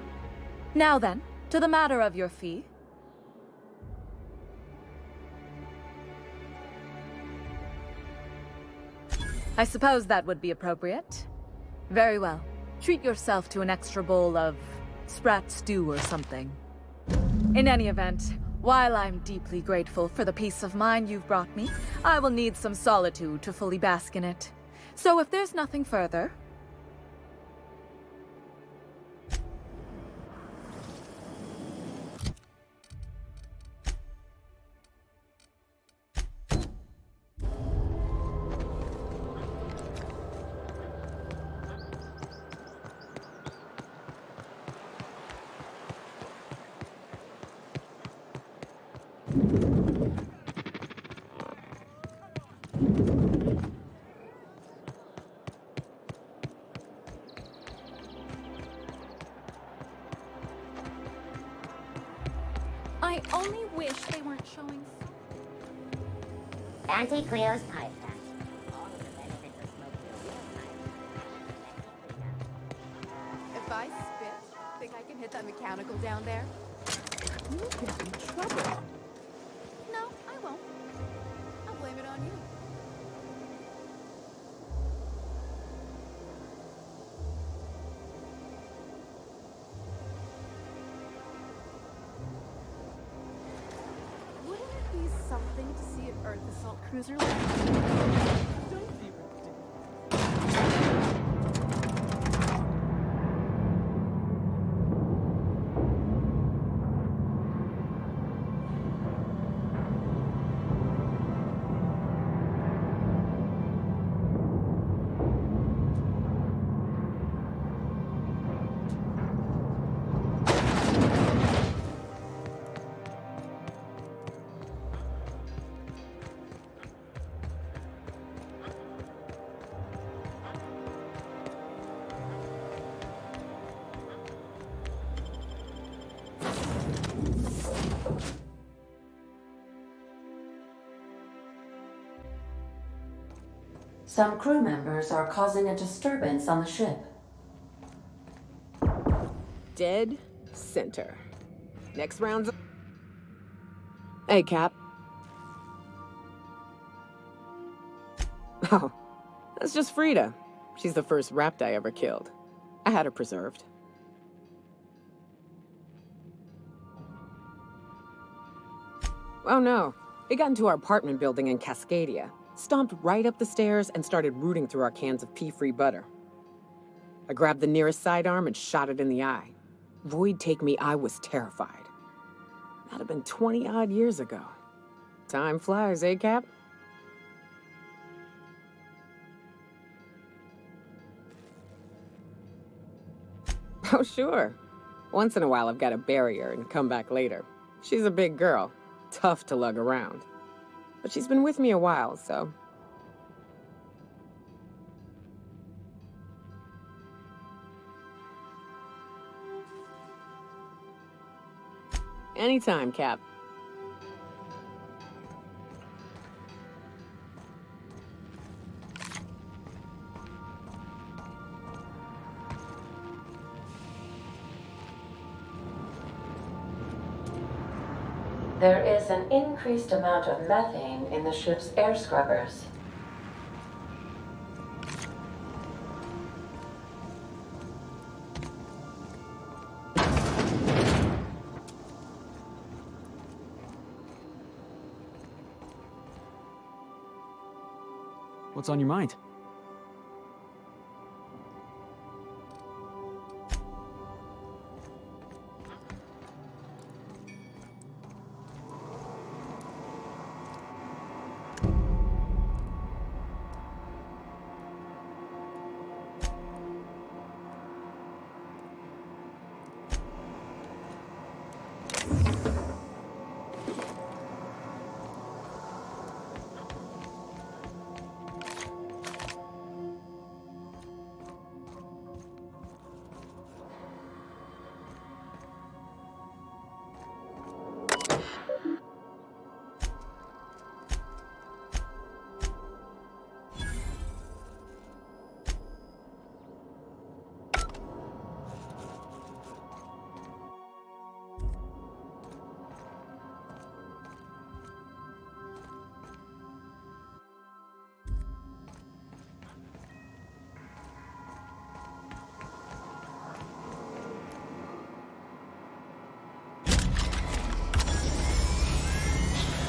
Now then, to the matter of your fee. I suppose that would be appropriate. Very well. Treat yourself to an extra bowl of sprat stew or something. In any event, while I'm deeply grateful for the peace of mind you've brought me, I will need some solitude to fully bask in it. So if there's nothing further... I only wish they weren't showing. Auntie Cleo's pipe factory. All of the benefits of smoking a real pipe. If I spit, think I can hit that mechanical down there? You could be trouble. No, I won't. I'll blame it on you. Earth assault cruiser left. Don't be ridiculous. Some crew members are causing a disturbance on the ship. Dead center. Next round's... Hey, Cap. Oh, that's just Frida. She's the first Rapt I ever killed. I had her preserved. Oh no, it got into our apartment building in Cascadia. Stomped right up the stairs and started rooting through our cans of pea-free butter. I grabbed the nearest sidearm and shot it in the eye. Void take me, I was terrified. That'd have been 20-odd years ago. Time flies, eh, Cap? Oh, sure. Once in a while I've got to bury her and come back later. She's a big girl, tough to lug around. But she's been with me a while, so... Anytime, Cap. There is an increased amount of methane in the ship's air scrubbers. What's on your mind?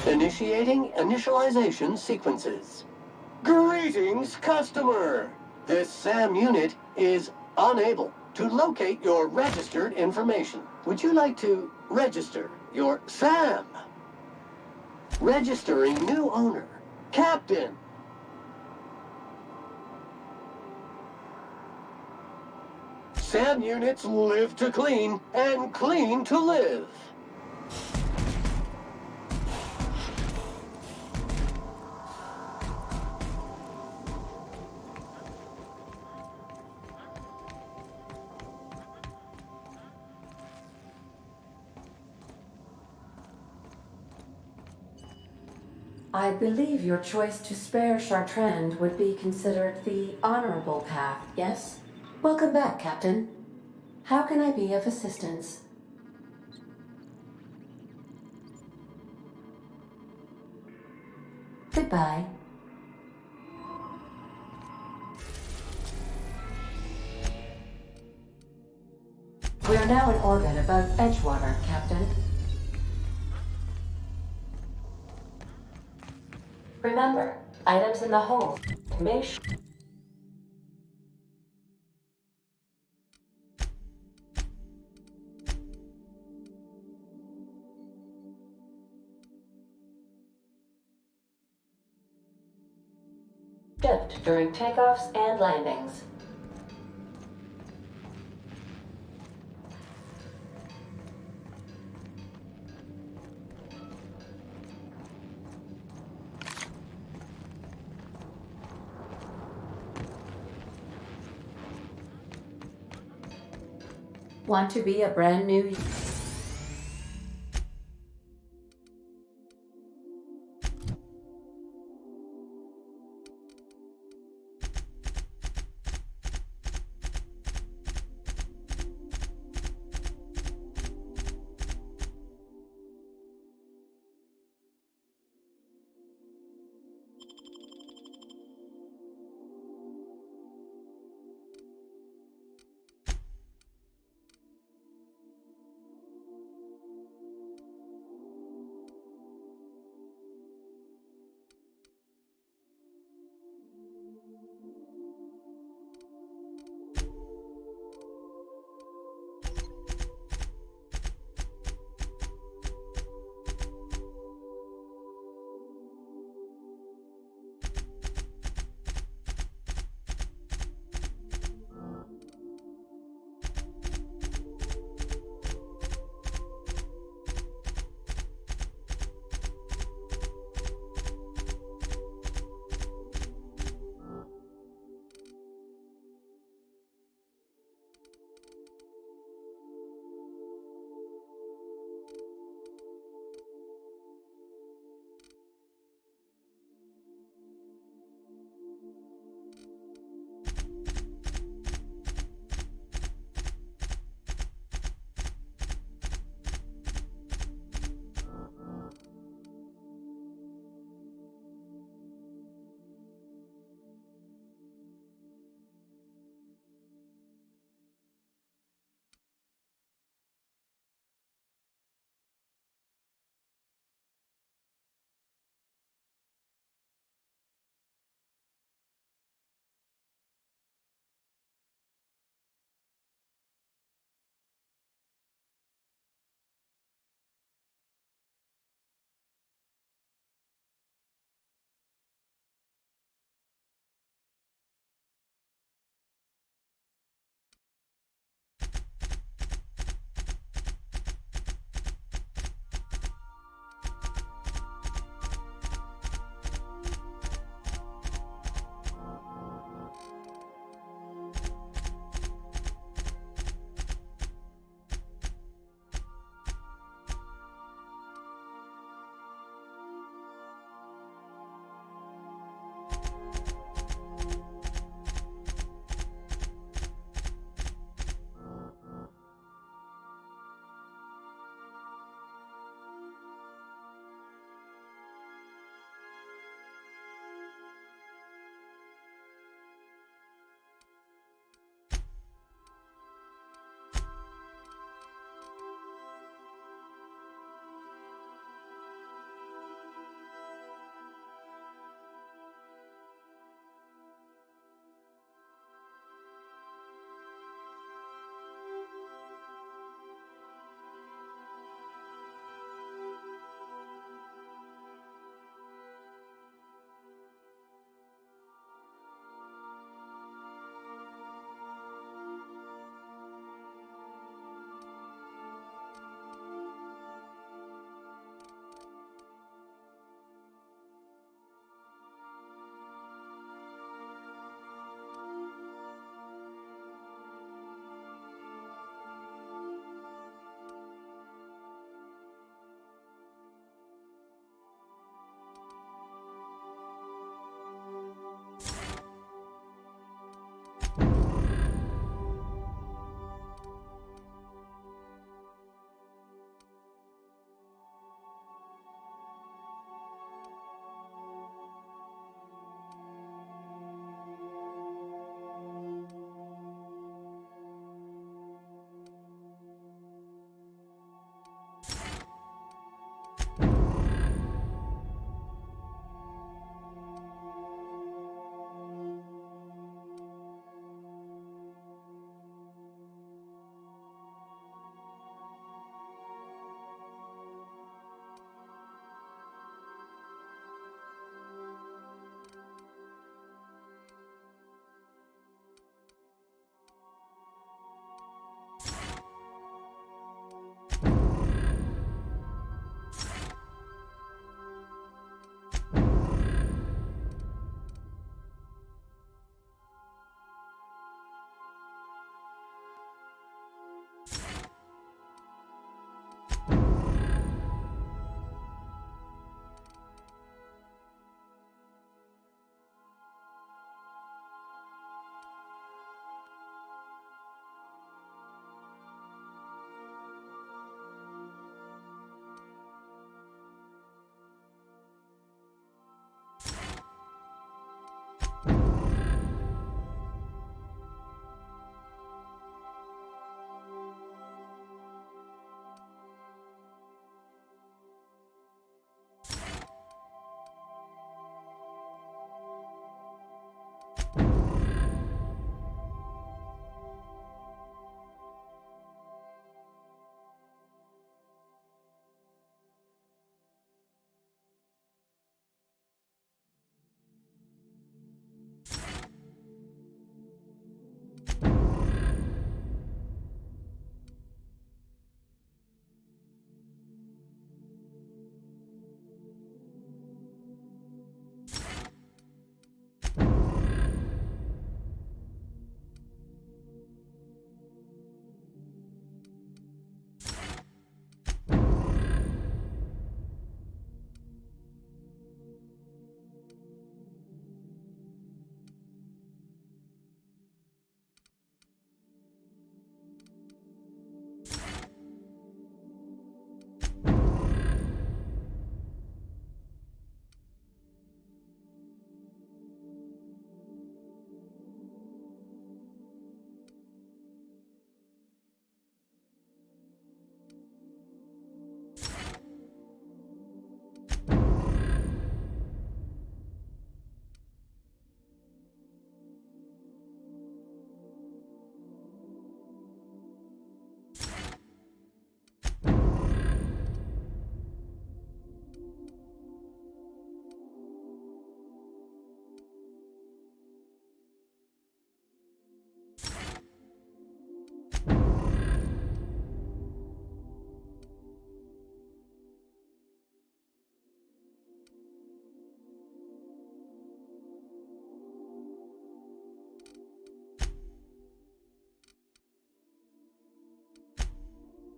Initiating initialization sequences. Greetings, customer! This SAM unit is unable to locate your registered information. Would you like to register your SAM? Registering new owner, Captain. SAM units live to clean and clean to live. I believe your choice to spare Chartrand would be considered the honorable path, yes? Welcome back, Captain. How can I be of assistance? Goodbye. We are now in orbit above Edgewater, Captain. Remember, items in the hold may shift during takeoffs and landings. Want to be a brand new...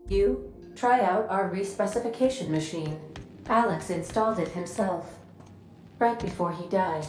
You try out our respecification machine. Alex installed it himself, right before he died.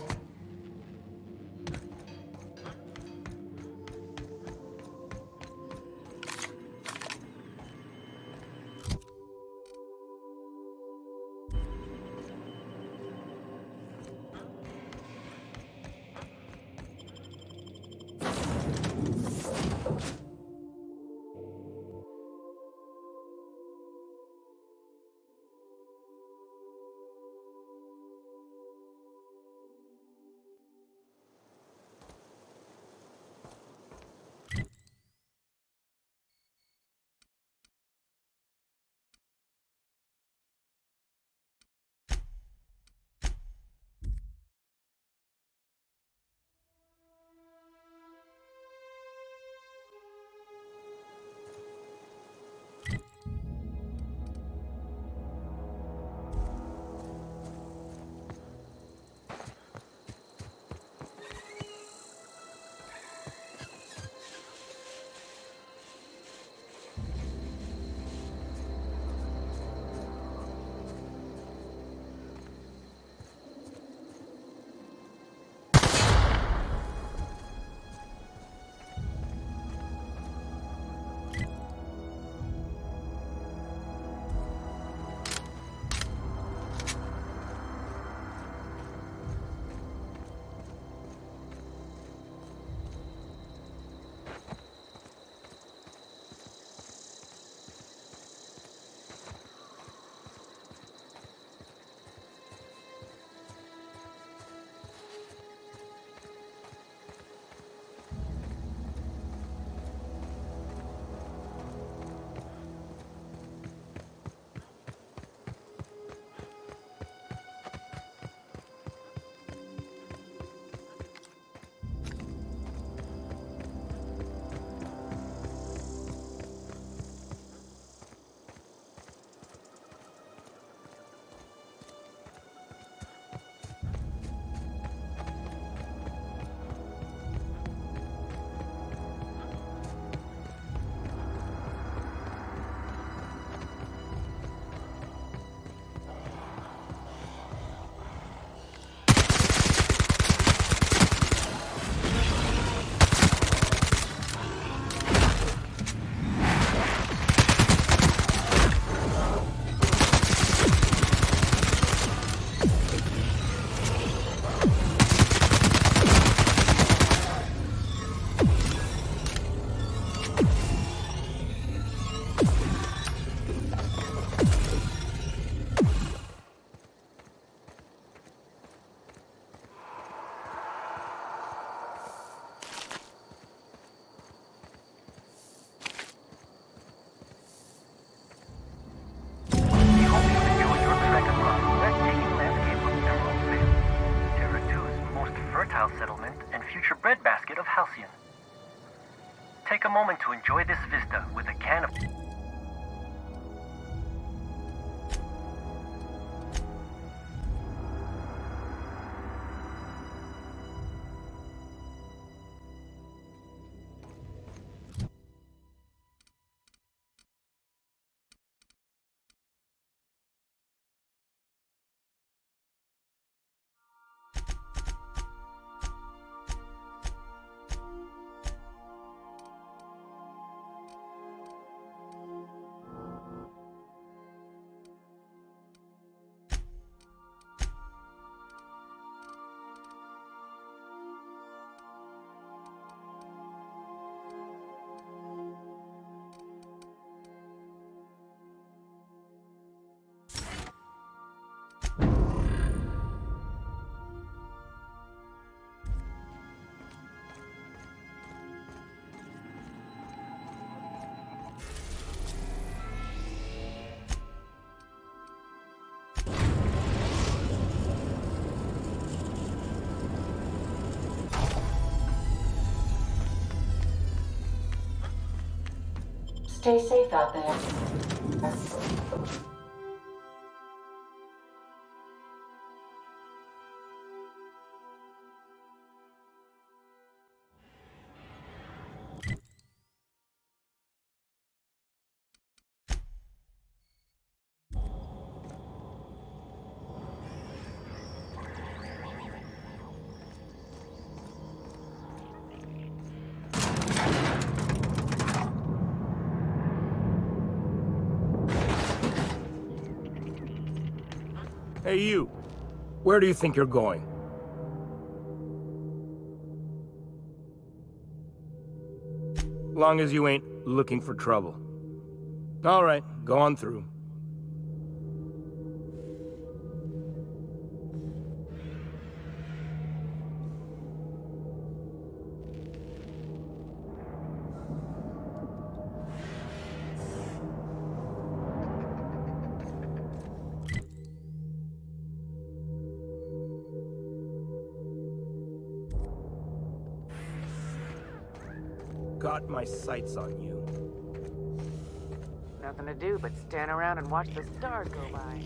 Settlement and future breadbasket of Halcyon. Take a moment to enjoy this vista with a can of... Stay safe out there. Hey, you. Where do you think you're going? Long as you ain't looking for trouble. All right, go on through. Got my sights on you. Nothing to do but stand around and watch the stars go by.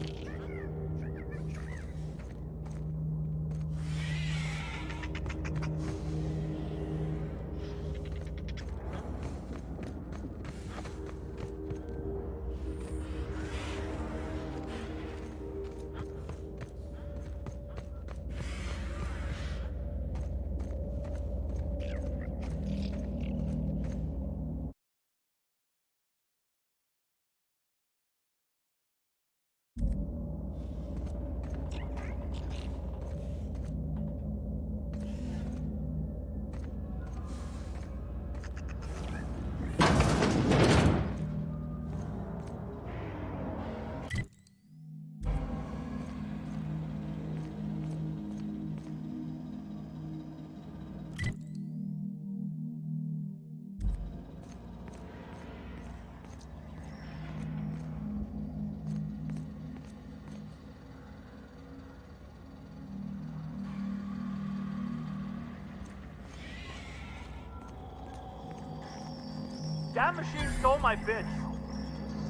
That machine stole my bits.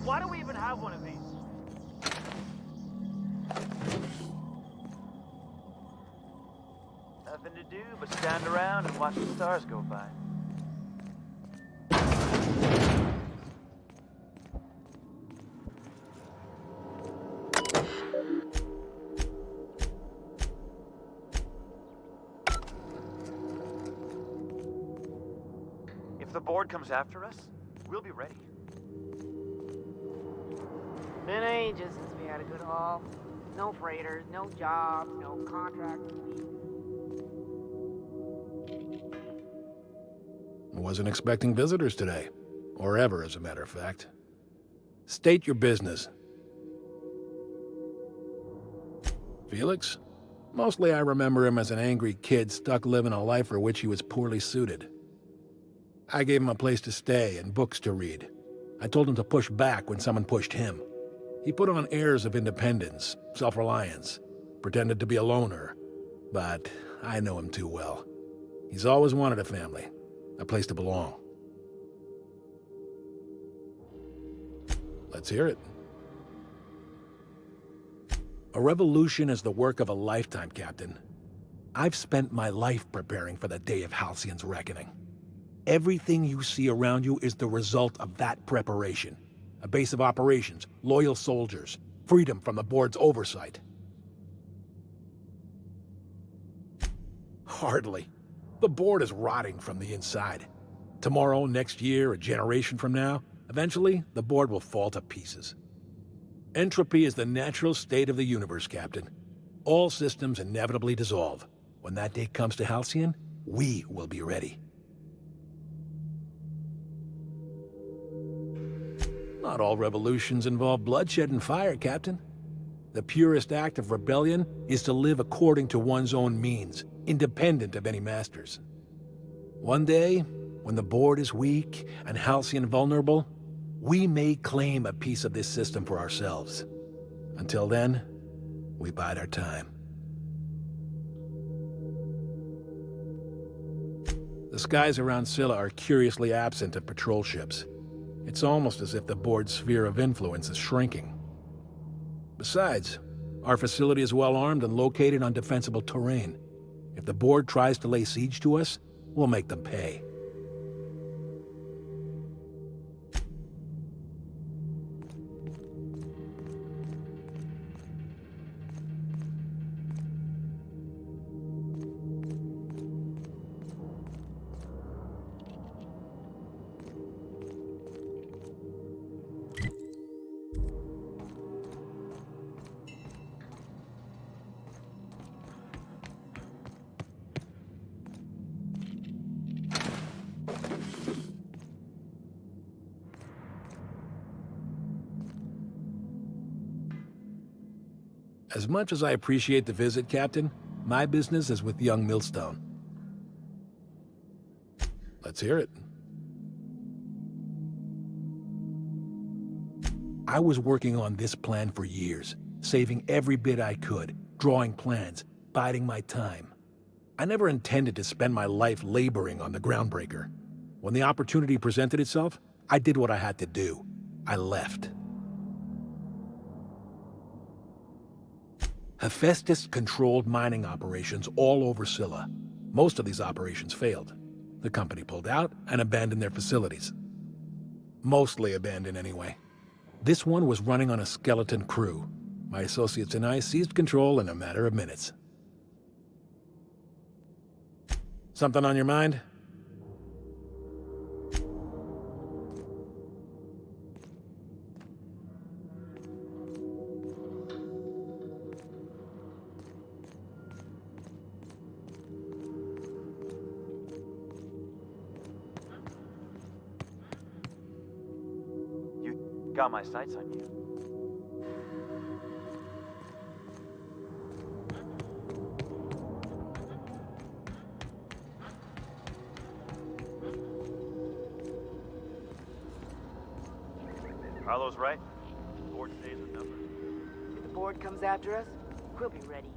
Why do we even have one of these? Nothing to do but stand around and watch the stars go by. If the board comes after us, we'll be ready. Been ages since we had a good haul. No freighters, no jobs, no contracts. I wasn't expecting visitors today. Or ever, as a matter of fact. State your business. Felix? Mostly I remember him as an angry kid stuck living a life for which he was poorly suited. I gave him a place to stay and books to read. I told him to push back when someone pushed him. He put on airs of independence, self-reliance, pretended to be a loner. But I know him too well. He's always wanted a family, a place to belong. Let's hear it. A revolution is the work of a lifetime, Captain. I've spent my life preparing for the day of Halcyon's reckoning. Everything you see around you is the result of that preparation. A base of operations, loyal soldiers, freedom from the board's oversight. Hardly. The board is rotting from the inside. Tomorrow, next year, a generation from now, eventually, the board will fall to pieces. Entropy is the natural state of the universe, Captain. All systems inevitably dissolve. When that day comes to Halcyon, we will be ready. Not all revolutions involve bloodshed and fire, Captain. The purest act of rebellion is to live according to one's own means, independent of any masters. One day, when the board is weak and Halcyon vulnerable, we may claim a piece of this system for ourselves. Until then, we bide our time. The skies around Scylla are curiously absent of patrol ships. It's almost as if the board's sphere of influence is shrinking. Besides, our facility is well armed and located on defensible terrain. If the board tries to lay siege to us, we'll make them pay. As much as I appreciate the visit, Captain, my business is with young Millstone. Let's hear it. I was working on this plan for years, saving every bit I could, drawing plans, biding my time. I never intended to spend my life laboring on the Groundbreaker. When the opportunity presented itself, I did what I had to do. I left. Hephaestus controlled mining operations all over Scylla. Most of these operations failed. The company pulled out and abandoned their facilities. Mostly abandoned anyway. This one was running on a skeleton crew. My associates and I seized control in a matter of minutes. Something on your mind? Got my sights on you. Carlo's right. The board's days are numbered. If the board comes after us, we'll be ready.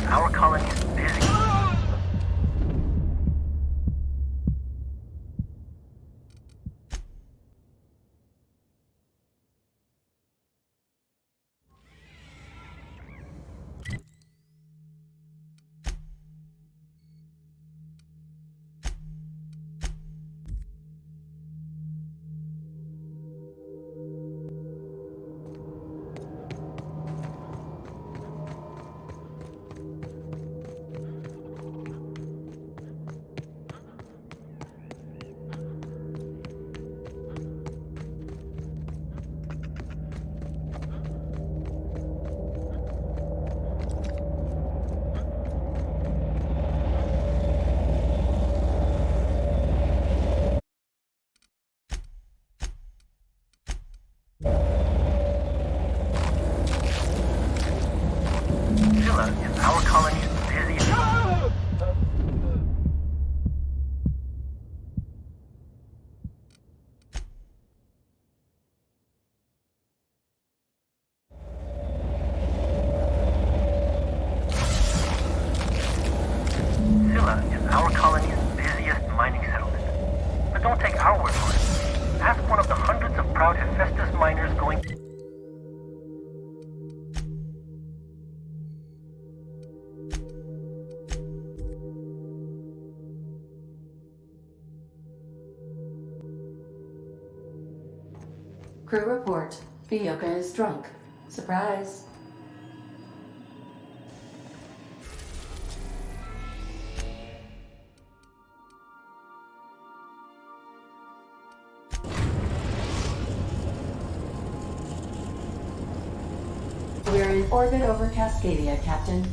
Our colony is busy. Our colony is busy. Scylla is our colony's busiest mining settlement. But don't take our word for it. Ask one of the hundreds of proud Hephaestus miners going... Crew report. Bioka is drunk. Surprise. We're in orbit over Cascadia, Captain.